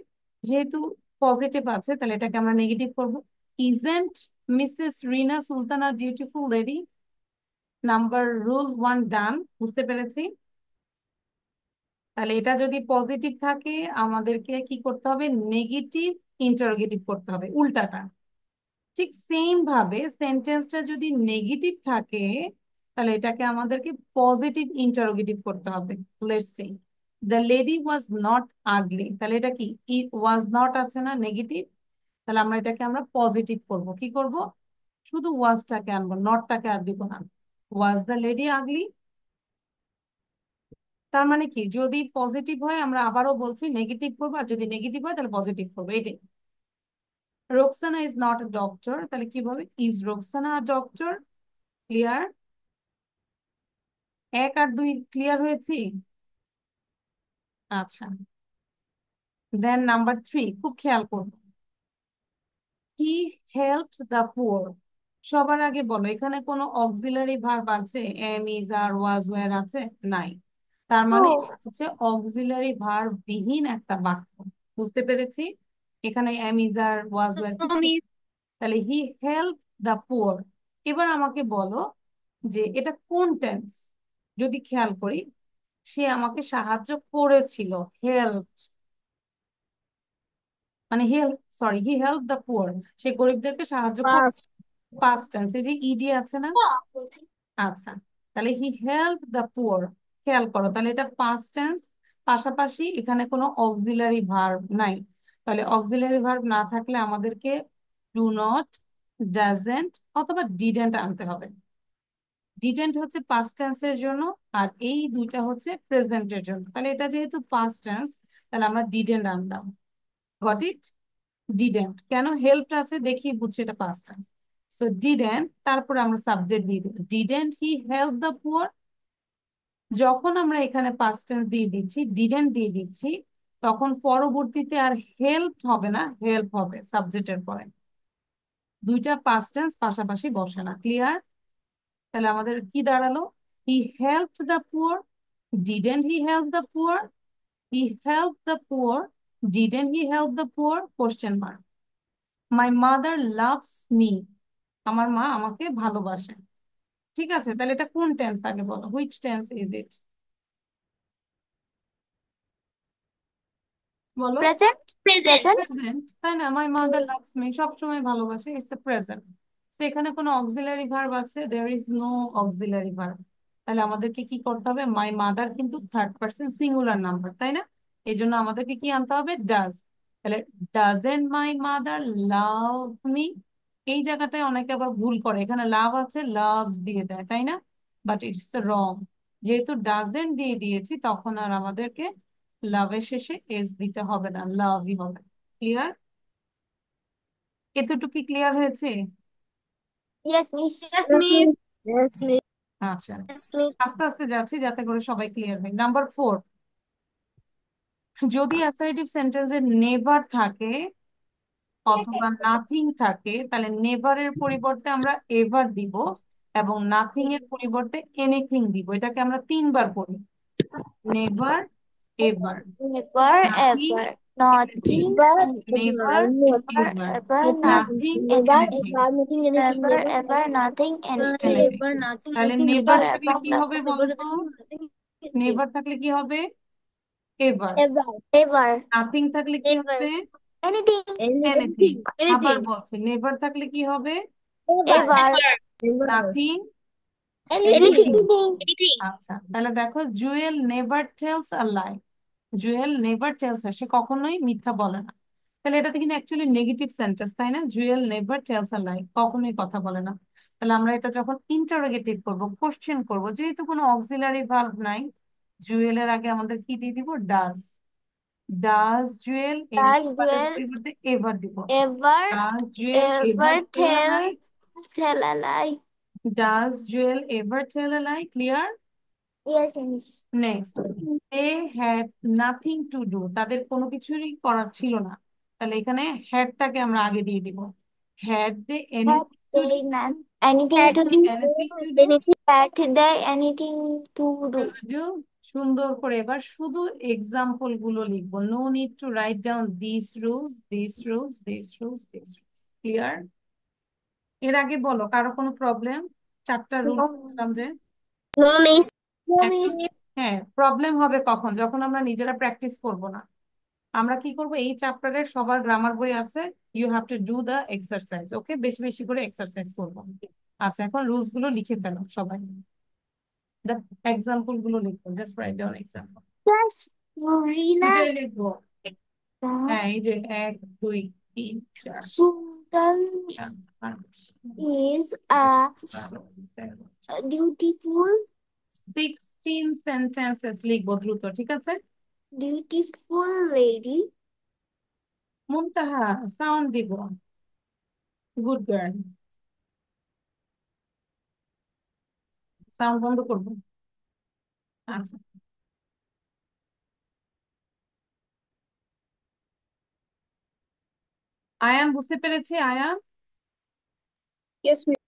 যেহেতু পজিটিভ আছে তাহলে এটাকে আমরা নেগেটিভ করব। Isn't Mrs Rina Sultana dutiful lady. Number rule 1 ডান, বুঝতে পেরেছি। তাহলে এটা যদি পজিটিভ থাকে আমাদেরকে কি করতে হবে, নেগেটিভ ইন্টারোগেটিভ করতে হবে, উল্টাটা। ঠিক সেম ভাবে সেন্টেন্সটা যদি নেগেটিভ থাকে তাহলে এটাকে আমাদেরকে পজিটিভ ইন্টারোগেটিভ করতে হবে। Let's see, the lady was not ugly, তাহলে এটা কি ওয়াজ নট আছে না নেগেটিভ, তাহলে আমরা এটাকে আমরা পজিটিভ করব। কি করব? শুধু ওয়াজটাকে আনবো, নটটাকে আর দিব না। ওয়াজ দ্য লেডি আগলি, তার মানে কি যদি পজিটিভ হয় আমরা আবারও বলছি নেগেটিভ করবো, আর যদি নেগেটিভ হয় তাহলে পজিটিভ করবো, এটাই। Roksana is not a doctor, তাহলে কিভাবে? Is Roksana a doctor? Clear? 1 আর 2 ক্লিয়ার হয়েছি? আচ্ছা, দেন নাম্বার 3 খুব খেয়াল করবো। হি হেল্পড দ্য পুয়ার, সবার আগে বলো এখানে কোনো অক্সিলারি ভার্ব আছে? Am, is, are, was, were আছে? নাই। তার মানে এটা হচ্ছে অক্সিলারি ভার্ব বিহীন একটা বাক্য। বুঝতে পেরেছি? এখানে am, is, are, was, were কিছু নেই। তাহলে হি হেল্প দ্য পুয়ার। এবার আমাকে বলো যে এটা কোন টেন্স? যদি খেয়াল করি, সে আমাকে সাহায্য করেছিল, হেল্প, মানে হি হেল্প দ্য পুয়ার, সে গরিবদেরকে সাহায্য করে। Past. পাস্ট টেন্স, এই যে ইডি আছে না? আচ্ছা, তাহলে হি হেল্প দ্য পুয়ার, খেয়াল করো তাহলে এটা পাস্ট টেন্স, পাশাপাশি এখানে কোনো অক্সিলারি ভার্ব নাই। তাহলে অক্সিলারি ভার্ব না থাকলে আমাদেরকে ডু নট, ডাজেন্ট অথবা ডিডেন্ট আনতে হবে। ডিডেন্ট হচ্ছে পাস্ট টেন্সের জন্য, আর এই দুইটা হচ্ছে প্রেজেন্টের জন্য। তাহলে এটা যেহেতু পাস্ট টেন্স, তাহলে আমরা ডিডেন্ট আনলাম। Got it? ডিডেন্ট কেন? হেল্প আছে দেখিয়ে বুঝছি এটা পাস্ট টেন্স। সো ডিডেন্ট, তারপর আমরা সাবজেক্ট দিয়ে দিই, didn't he help the poor. যখন আমরা এখানে পাস্ট টেন্স দিয়ে দিচ্ছি, ডিডেন্ট দিয়ে দিচ্ছি, তখন পরবর্তীতে আর হেল্প হবে না, হেল্প হবে সাবজেক্টের পরে। দুইটা পাস্ট টেন্স পাশাপাশি বসে না। ক্লিয়ার? তাহলে আমাদের কি দাঁড়ালো? He helped the poor, didn't he help the poor, he help the poor, didn't he help the poor, question mark. My mother loves me, আমার মা আমাকে ভালোবাসে। ঠিক আছে, তাহলে এটা কোন টেন্স আগে বলো, হুইচ টেন্স ইজ ইট? বলো। Present. প্রেজেন্ট, তাই না? মাই মাদার লাভস মি সবসময় ভালোবাসে, ইটস এ প্রেজেন্ট। তো এখানে কোনো অক্সিলারি ভার্ব আছে? There is no auxiliary verb. তাহলে আমাদেরকে কি করতে হবে? মাই মাদার কিন্তু থার্ড পারসন সিঙ্গুলার নাম্বার, তাই না? এই জন্য আমাদেরকে কি আনতে হবে? ডাজ। তাহলে doesn't my mother love me, এই জায়গাটায় অনেকে আবার ভুল করে, এখানে লাভ আছে লাভস দিয়ে দেয়, তাই না? But it's wrong. যেহেতু ডাজেন্ট দিয়ে দিয়েছি, তখন আর আমাদেরকে লাভের শেষে এস দিতে হবে না, লাভই হবে। ক্লিয়ার? এতটুকু ক্লিয়ার হয়েছে? Yes, miss. Yes, miss. Yes, miss. আচ্ছা, Yes, miss. আস্তে আস্তে যাচ্ছি যাতে করে সবাই ক্লিয়ার হয়। নাম্বার 4, যদি অ্যাসার্টিভ সেন্টেন্সে নেভার থাকে অথবা নাথিং থাকে, তাহলে নেভারের পরিবর্তে আমরা এভার দিব, এবং নাথিং এর পরিবর্তে এনিথিং দিব। এটাকে আমরা 3 বার পড়ি, never, ever, Never nothing, ever. Anything. Nothing. Never, Never ever, ever. Nothing, anything, Never ever. Nothing. Anything. Anything. তাহলে নেভার Never থাকলে ever. কি হবে বলো তো? নেভার থাকলে কি হবে? এভার। Ever. নাথিং থাকলে কি হবে? Anything. এনিথিং। আবার বলছে নেভার থাকলে কি হবে? Ever. Nothing, Anything. আচ্ছা তাহলে দেখো, জুয়েল নেভার টেলস আ লাই, জুয়েল নেভার টেলস, সে কখনোই মিথ্যা বলে না। তাহলে এটাতে কিন্তু অ্যাকচুয়ালি নেগেটিভ সেন্টেন্স, তাই না? জুয়েল নেভার টেলস আ লাই, কখনোই কথা বলে না। তাহলে আমরা এটা যখন ইন্টারোগেটিভ করব, কোশ্চেন করব, যেহেতু কোনো অক্সিলারি ভার্ব নাই, জুয়েলের আগে আমাদের কি দিয়ে দিব? ডাজ। ডাজ জুয়েল, এই Does নেভারের Joel পরিবর্তে এভার দিব। ever does Joel ever tell a lie, tell a lie? Does Joel ever tell a lie? Clear? Yes, miss. Next, they had nothing to do, তাদের কোনো কিছুরই করার ছিল না। তাহলে এখানে হ্যাডটাকে আমরা আগে দিয়ে দিব। Had they Had anything to do, they anything to do? Anything to do, Had they anything to do? সুন্দর করে এবার শুধু এক্সাম্পল গুলো লিখবো, no need to write down this rules, this rules, this rules, this rules. Clear? এর আগে বলো কারো কোনো প্রবলেম? 4টা রুল বললাম যে। No, miss. হ্যাঁ, প্রবলেম হবে কখন? যখন আমরা নিজেরা প্র্যাকটিস করব না। আমরা কি করব, এই চ্যাপ্টারের সবার গ্রামার বই আছে, you have to do the exercise. Okay, বেশি বেশি করে এক্সারসাইজ করব। আচ্ছা, এখন রুলস গুলো লিখে ফেলো সবাই, দ্য এক্সাম্পল গুলো লিখো, just write down example. Yes, দুইটাই লিখবো। হ্যাঁ, এই যে 1 2 3 4 Sultan 5 is a dutiful 16 sentences লিখবো দ্রুত, ঠিক আছে? lady. মুনতাহা সাউন্ড দিব। Good girl. সাউন্ড বন্ধ করবো। আচ্ছা, আয়ান বুঝতে পেরেছি। Ayaan, Yes, miss.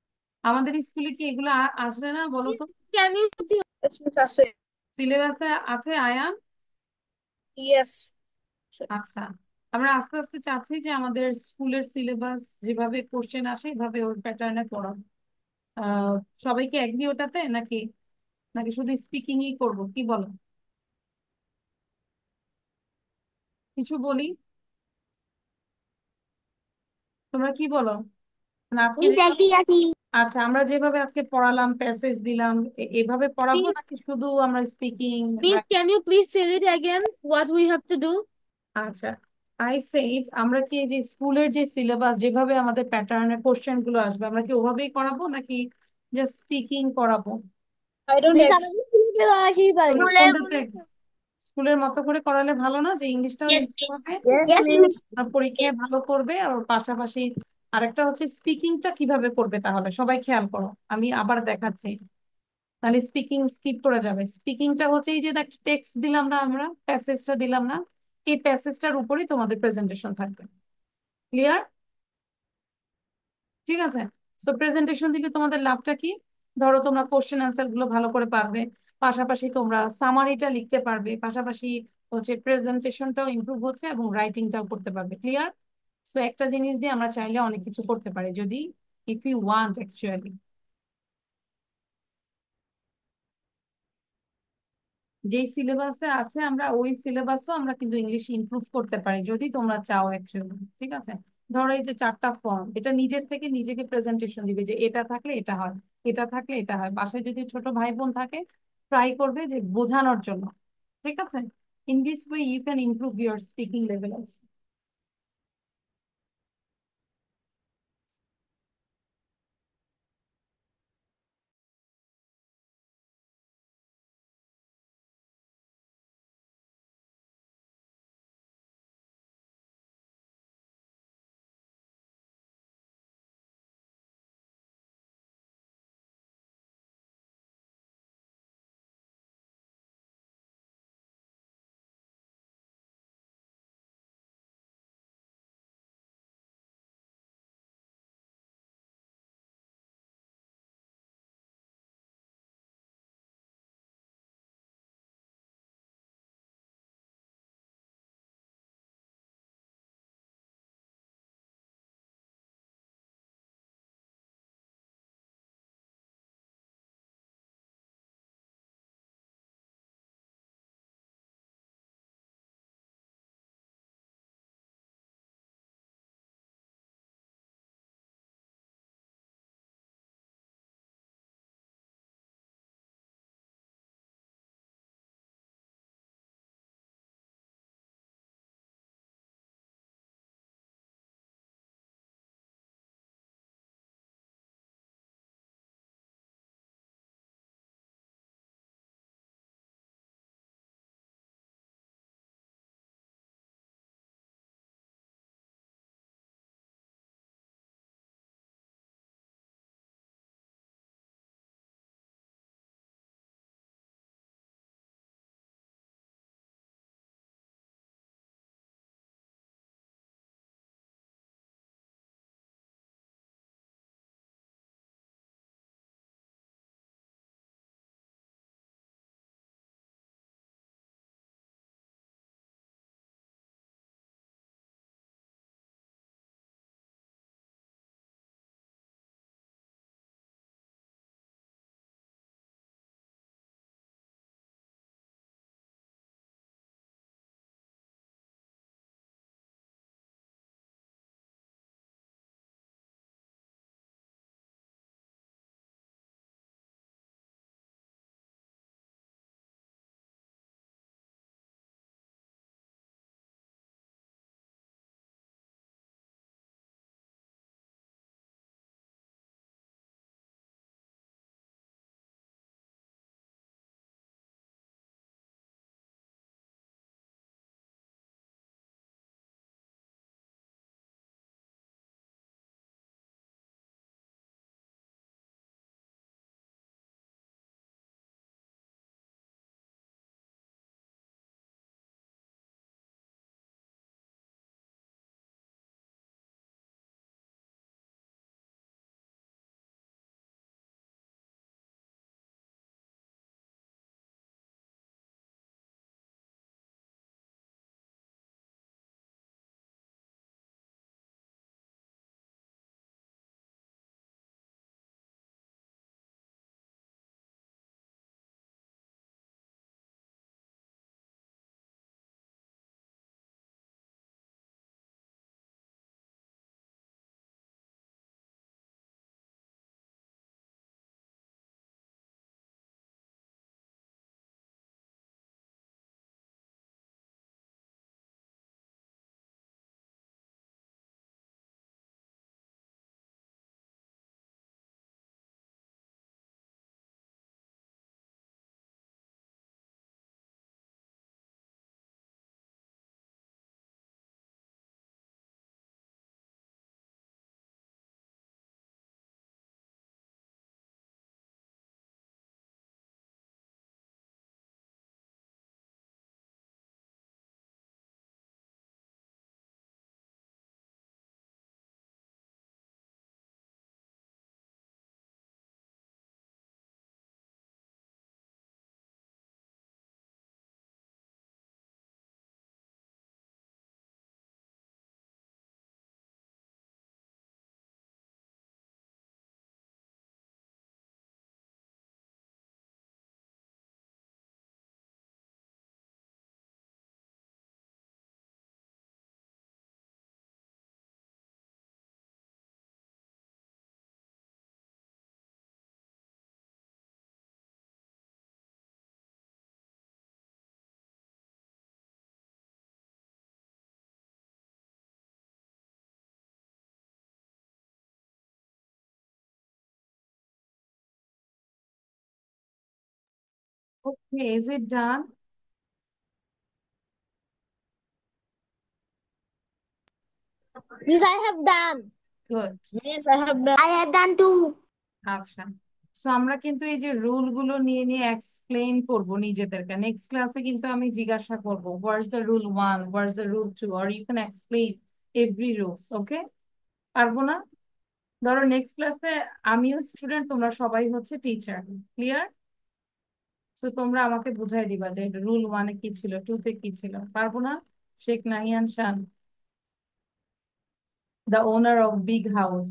আমাদের স্কুলে কি এগুলো আসে না বলো তো? Can you Yes, miss. আছে। সিলেবাসে আছে আয়ান? Yes. আচ্ছা, আমরা আস্তে আস্তে চাচ্ছি যে আমাদের স্কুলের সিলেবাস যেভাবে কোশ্চেন আসে এভাবে ওই প্যাটার্নে পড়াবো। আহ সবাইকে এগ্রি ওটাতে, নাকি নাকি শুধু স্পিকিংই করব, কি বলো? কিছু বলি, তোমরা কি বলো? না আজকে Miss Agri. আচ্ছা, আমরা যেভাবে আজকে পড়ালাম, প্যাসেজ দিলাম, এভাবে পড়াবো please, নাকি শুধু আমরা speaking? Miss, can you please say it again? What we have to do? আচ্ছা, আই সেইড আমরা কি এই যে স্কুলের যে সিলেবাস যেভাবে আমাদের প্যাটার্নের কোশ্চেন গুলো আসবে আমরা কি ওভাবেই করাবো নাকি জাস্ট স্পিকিং করাবো? I don't Miss agree. আমাদের স্কুলে আসি পারি। তোমরা কোনটাতে স্কুলের মতো করে করালে ভালো না, যে ইংলিশটাও Yes, ইমপ্রুভ miss. হবে, Yes, Yes, miss. ওরা পরীক্ষায় ভালো করবে, আর ওর পাশাপাশি আরেকটা হচ্ছে স্পিকিংটা কিভাবে করবে তাহলে সবাই খেয়াল করো, আমি আবার দেখাচ্ছি। তাহলে স্পিকিং স্কিপ করে যাবে। স্পিকিংটা হচ্ছে এই যে টেক্সট দিলাম না, আমরা প্যাসেজটা দিলাম না, এই প্যাসেজটার উপরেই তোমাদের প্রেজেন্টেশন থাকবে। ক্লিয়ার? ঠিক আছে। সো প্রেজেন্টেশন দিলে তোমাদের লাভটা কি? ধরো তোমরা কোশ্চেন অ্যান্সার গুলো ভালো করে পারবে, পাশাপাশি তোমরা সামারিটা লিখতে পারবে, পাশাপাশি হচ্ছে প্রেজেন্টেশনটাও ইমপ্রুভ হচ্ছে এবং রাইটিংটাও করতে পারবে। ক্লিয়ার? সো একটা জিনিস দিয়ে আমরা চাইলে অনেক কিছু করতে পারি যদি, ইফ ইউ ওয়ান্ট অ্যাকচুয়ালি। যেই সিলেবাসে আছে আমরা ওই সিলেবাসও আমরা কিন্তু ইংলিশ ইমপ্রুভ করতে পারি যদি তোমরা চাও অ্যাকচুয়ালি। ঠিক আছে, ধরো এই যে 4টা ফর্ম, এটা নিজের থেকে নিজেকে প্রেজেন্টেশন দিবে যে এটা থাকলে এটা হয়, এটা থাকলে এটা হয়। বাসায় যদি ছোট ভাই বোন থাকে ট্রাই করবে যে বোঝানোর জন্য। ঠিক আছে, in this way you can improve your speaking level also. Okay, is it done? Yes, I have done. Good. Yes, I have done. I have done too. আচ্ছা, সো আমরা কিন্তু এই যে রুল গুলো নিয়ে নিয়ে এক্সপ্লেইন করব নিজেদেরকে। নেক্সট ক্লাসে কিন্তু আমি জিজ্ঞাসা করব what's the rule 1, what's the rule 2, or you can explain every rules. Okay, পারবো না? ধরো নেক্সট ক্লাসে আমিও স্টুডেন্ট, তোমরা সবাই হচ্ছে টিচার। ক্লিয়ার? তো তোমরা আমাকে বুঝাই দিবা যে রুল 1-এ কি ছিল, 2-তে কি ছিল। পারবো না? Sheikh Nahiyan Shan, the owner of big house.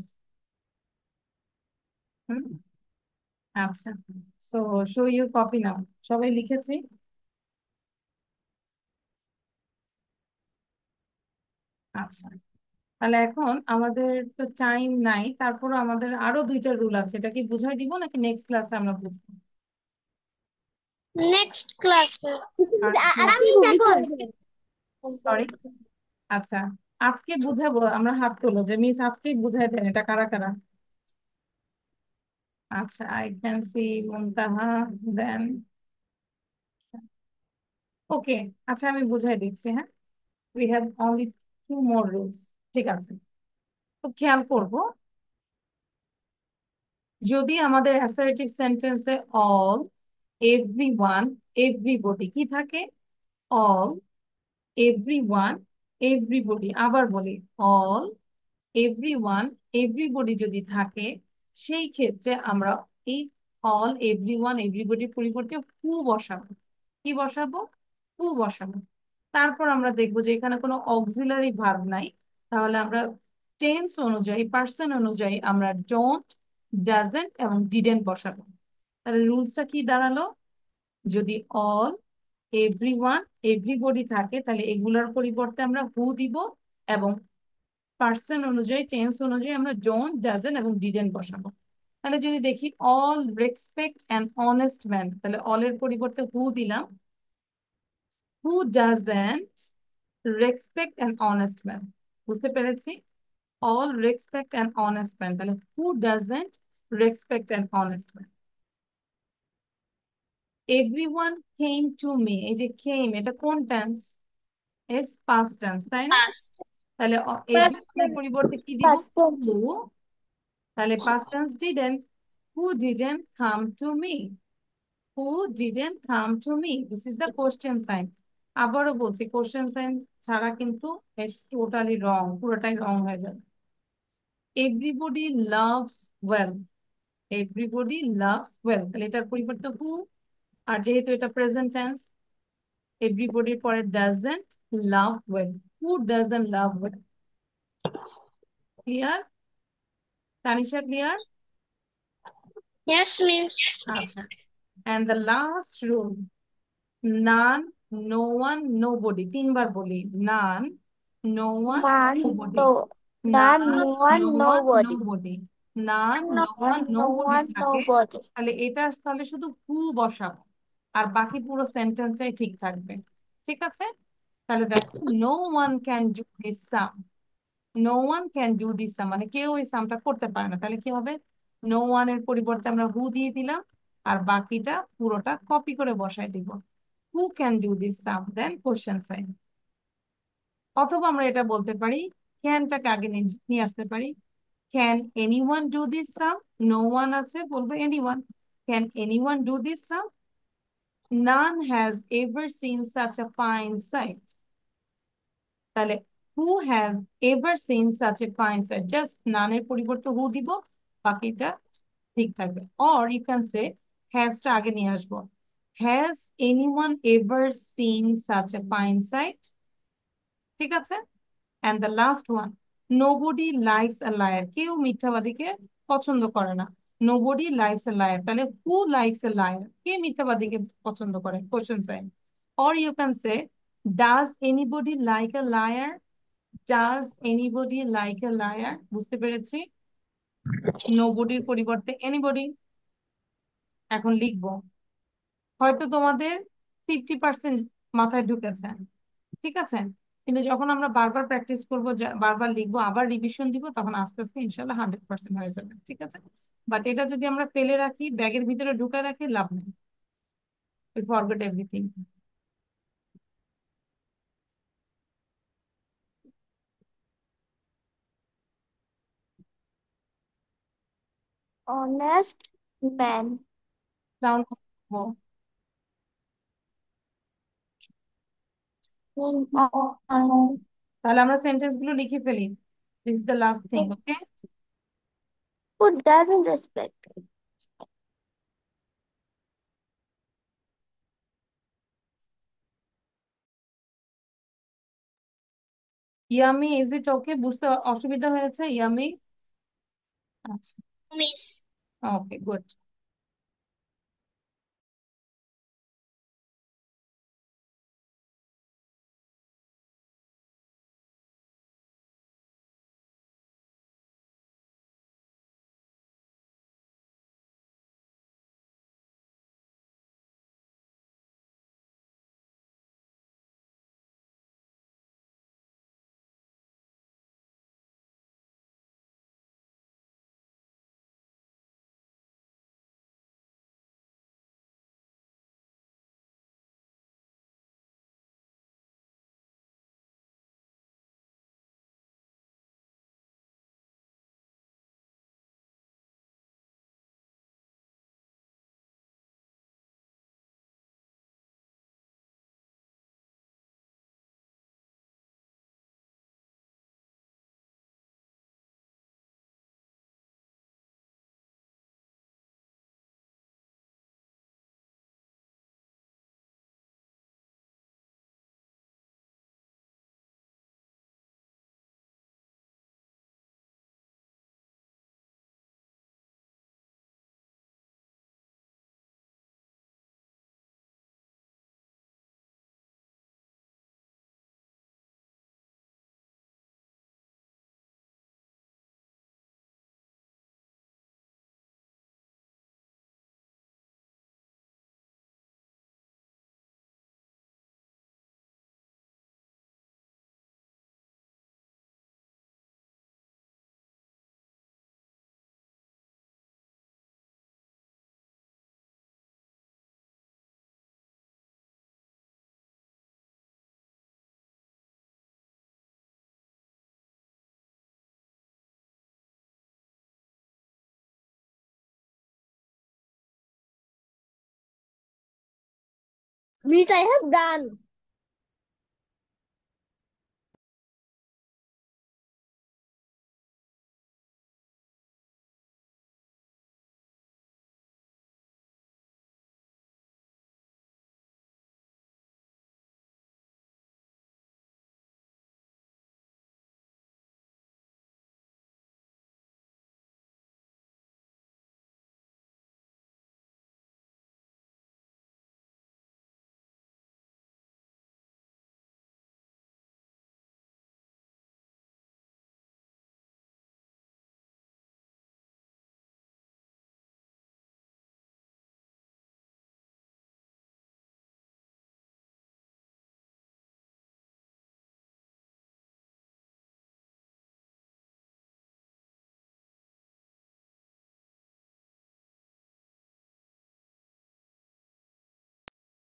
Hmm, আচ্ছা। So show your copy now. সবাই লিখেছি? আচ্ছা, তাহলে এখন আমাদের তো টাইম নাই, তারপর আমাদের আরো 2টা রুল আছে। এটা কি বুঝাই দিব নাকি নেক্সট ক্লাসে আমরা বুঝবো? Next class. সরি, আচ্ছা, আজকে বুঝাবো। আমরা হাত তোলো যে মিস আজকে বুঝাই দেন। এটা কারা কারা? আচ্ছা, আই ক্যান সি মুনতাহা, দেন ওকে। আচ্ছা, আমি বুঝাই দিচ্ছি। হ্যাঁ, we have only 2 more rules. ঠিক আছে, তো খেয়াল করবো, যদি আমাদের অ্যাসার্টিভ সেন্টেন্সে অল, এভরিওয়ান, এভরিবডি কি থাকে? All, everyone, everybody. আবার বলি, অল, এভরিওয়ান, এভরিবডি যদি থাকে, সেই ক্ষেত্রে আমরা এই অল, এভরিওয়ান, এভরিবডির পরিবর্তে হু বসাবো। কি বসাবো? হু বসাবো। তারপর আমরা দেখবো যে এখানে কোনো অক্সিলারি ভার্ব নাই, তাহলে আমরা টেন্স অনুযায়ী, পার্সন অনুযায়ী আমরা ডোন্ট, ডাজেন্ট এবং ডিডেন্ট বসাবো। তাহলে রুলসটা কি দাঁড়ালো? যদি অল, এভরিওয়ান, এভরিবডি থাকে, তাহলে এগুলোর পরিবর্তে আমরা হু দিব, এবং পার্সন অনুযায়ী, টেন্স অনুযায়ী আমরা ডোন্ট, ডাজেন্ট এবং ডিডেন্ট বসাবো। তাহলে যদি দেখি all respect an honest man, তাহলে অলের পরিবর্তে হু দিলাম। Who doesn't respect an honest man? বুঝতে পেরেছি? All respect an honest man, তাহলে who doesn't respect an honest man? Everyone came to me, এই যে কেম, এটা কোন টেন্স? এস পাস্ট টেন্স, তাই না? তাহলে এভরিওয়ানের পরিবর্তে কি দিব? হু। তাহলে past tense didn't, who didn't come to me, who didn't come to me. This is the question sign. আবারও বলছি, কোশ্চেন সাইন ছাড়া কিন্তু ইটস টোটালি রং, পুরোটাই রং হয়ে যাবে। Everybody loves well, everybody loves well, তাহলে এটার পরিবর্তে হু। আর যেহেতু এটা প্রেজেন্ট টেন্স, এভরিবডির পরে doesn't love well, who doesn't love well. Clear? Tanisha, clear? Yes, miss. আচ্ছা, and the last rule, none, no one, nobody। 3বার বলি, none, no one, None, nobody। no, none, none, no no one, one, nobody. nobody। none, no one, None, no nobody one, থাকে, nobody. তাহলে এটার স্থলে শুধু হু বসাবো, আর বাকি পুরো সেন্টেন্সটাই ঠিক থাকবে। ঠিক আছে? তাহলে দেখো, no one can do this sum, no one can do this sum মানে কেউ এই সামটা করতে পারে না। তাহলে কি হবে? no one এর পরিবর্তে আমরা হু দিয়ে দিলাম, আর বাকিটা পুরোটা কপি করে বসাই দিব। Who can do this sum, then question sign. অথবা আমরা এটা বলতে পারি, ক্যানটাকে আগে নিয়ে আসতে পারি। Can anyone do this sum? No one আছে, বলবো anyone. Can anyone do this sum? None has ever seen such a fine sight, তাহলে who has ever seen such a fine sight, just নানের পরিবর্তে হু দিব, বাকিটা ঠিক থাকবে। Or you can say, হ্যাজটা আগে নিয়ে আসবো। Has anyone ever seen such a fine sight? ঠিক আছে? And the last one, nobody likes a liar, কেউ মিথ্যাবাদীকে পছন্দ করে না। নোবডি লাইকস আ লায়ার, তাহলে হু লাইকস আ লায়ার? কে মিথ্যাবাদীকে পছন্দ করে? Question sign. Or you can say, does anybody like a liar? Does anybody like a liar? বুঝতে পেরেছি? নোবডির পরিবর্তে এনিবডি। এখন লিখবো, হয়তো তোমাদের 50% মাথায় ঢুকেছে, ঠিক আছে, কিন্তু যখন আমরা বারবার প্র্যাকটিস করবো, বারবার লিখবো, আবার রিভিশন দিব, তখন আস্তে আস্তে ইনশাল্লাহ 100% হয়ে যাবে। ঠিক আছে? বাট এটা যদি আমরা ফেলে রাখি, ব্যাগের ভিতরে ঢুকে রাখি, লাভ নেই। We forgot everything. Honest man. Sound. Honest. তাহলে আমরা সেন্টেন্স গুলো লিখে ফেলি। This is the last thing, okay? Who doesn't respect? Yami, is it okay? বুঝতে অসুবিধা হয়েছে ইয়ামি? আচ্ছা, Miss. okay, good. Miss, I have done.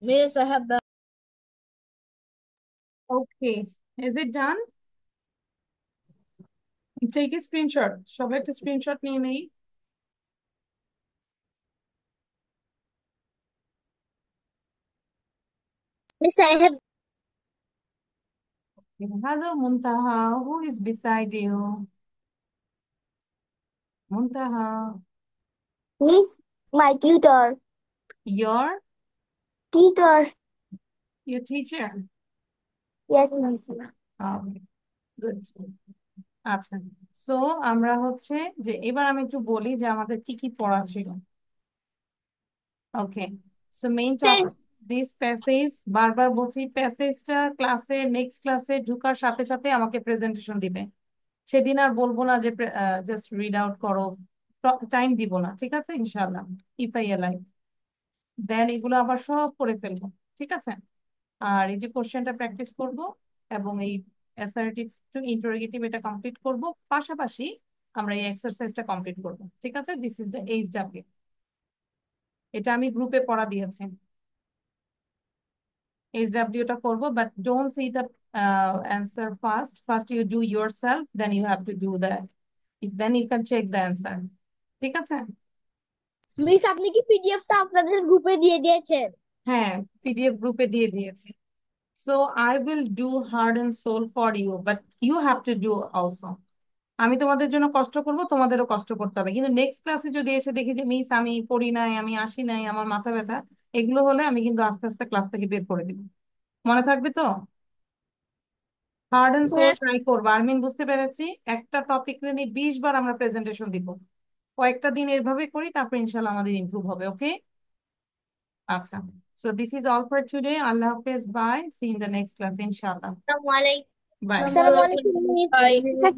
Miss, I have done. Okay, is it done? Take a screenshot. সবাই একটা screenshot নিয়ে নেই। Miss, I have. Hello, Muntaha. Who is beside you? Muntaha. Miss, my tutor. Your Tutor. teacher. Yes, Miss. Okay, good. আচ্ছা, so আমরা হচ্ছে যে এবার আমি একটু বলি যে আমাদের কি কি পড়া ছিল। Okay, so main topic this passage, বারবার বলছি প্যাসেজটা ক্লাসে নেক্সট ক্লাসে ঢোকার সাথে সাথে আমাকে প্রেজেন্টেশন দিবে। সেদিন আর বলবো না যে জাস্ট রিড আউট করো, টাইম দিব না, ঠিক আছে ইনশাআল্লাহ, ইফ আই অ্যালাইভ। দেন এগুলো আবার সব করে ফেলবো, ঠিক আছে। আর এই যে কোশ্চেনটা প্র্যাকটিস করব এবং এই অ্যাসার্টিভ টু ইন্টারোগেটিভ এটা কমপ্লিট করব, পাশাপাশি আমরা এই এক্সারসাইজটা কমপ্লিট করব, ঠিক আছে। দিস ইজ দ্য এইচডব্লিউ, এটা আমি গ্রুপে পড়া দিয়েছি। HW টা করবো, but don't see the answer first. First you do yourself, then you have to do then you can check the answer. ঠিক আছে? মিস আপনি কি পিডিএফটা আপনাদের গ্রুপে দিয়ে দিয়েছেন? হ্যাঁ, PDF গ্রুপে দিয়ে দিয়েছি। So I will do heart and soul for you, but you have to do also. আমি তোমাদের জন্য কষ্ট করব, তোমাদেরও কষ্ট করতে হবে, কিন্তু নেক্সট ক্লাসে যদি এসে দেখি যে মিস আমি পড়ি নাই, আমি আসি নাই, আমার মাথা ব্যথা, এগুলো হলে আমি কিন্তু আস্তে আস্তে ক্লাস থেকে বের করে দিব। মনে থাকবে তো? হার্ড এন্ড সোল ট্রাই করবো। আরমিন, বুঝতে পেরেছি। একটা টপিক নিয়ে 20 বার আমরা প্রেজেন্টেশন দিব। কয়েকটা দিন এভাবে করি, তারপর ইনশাল্লাহ আমাদের ইমপ্রুভ হবে। ওকে, আচ্ছা। So this is all for today. Allah Hafiz. Bye. See you in the next class, inshallah. আসসালামু আলাইকুম। Bye. আসসালামু আলাইকুম মিস।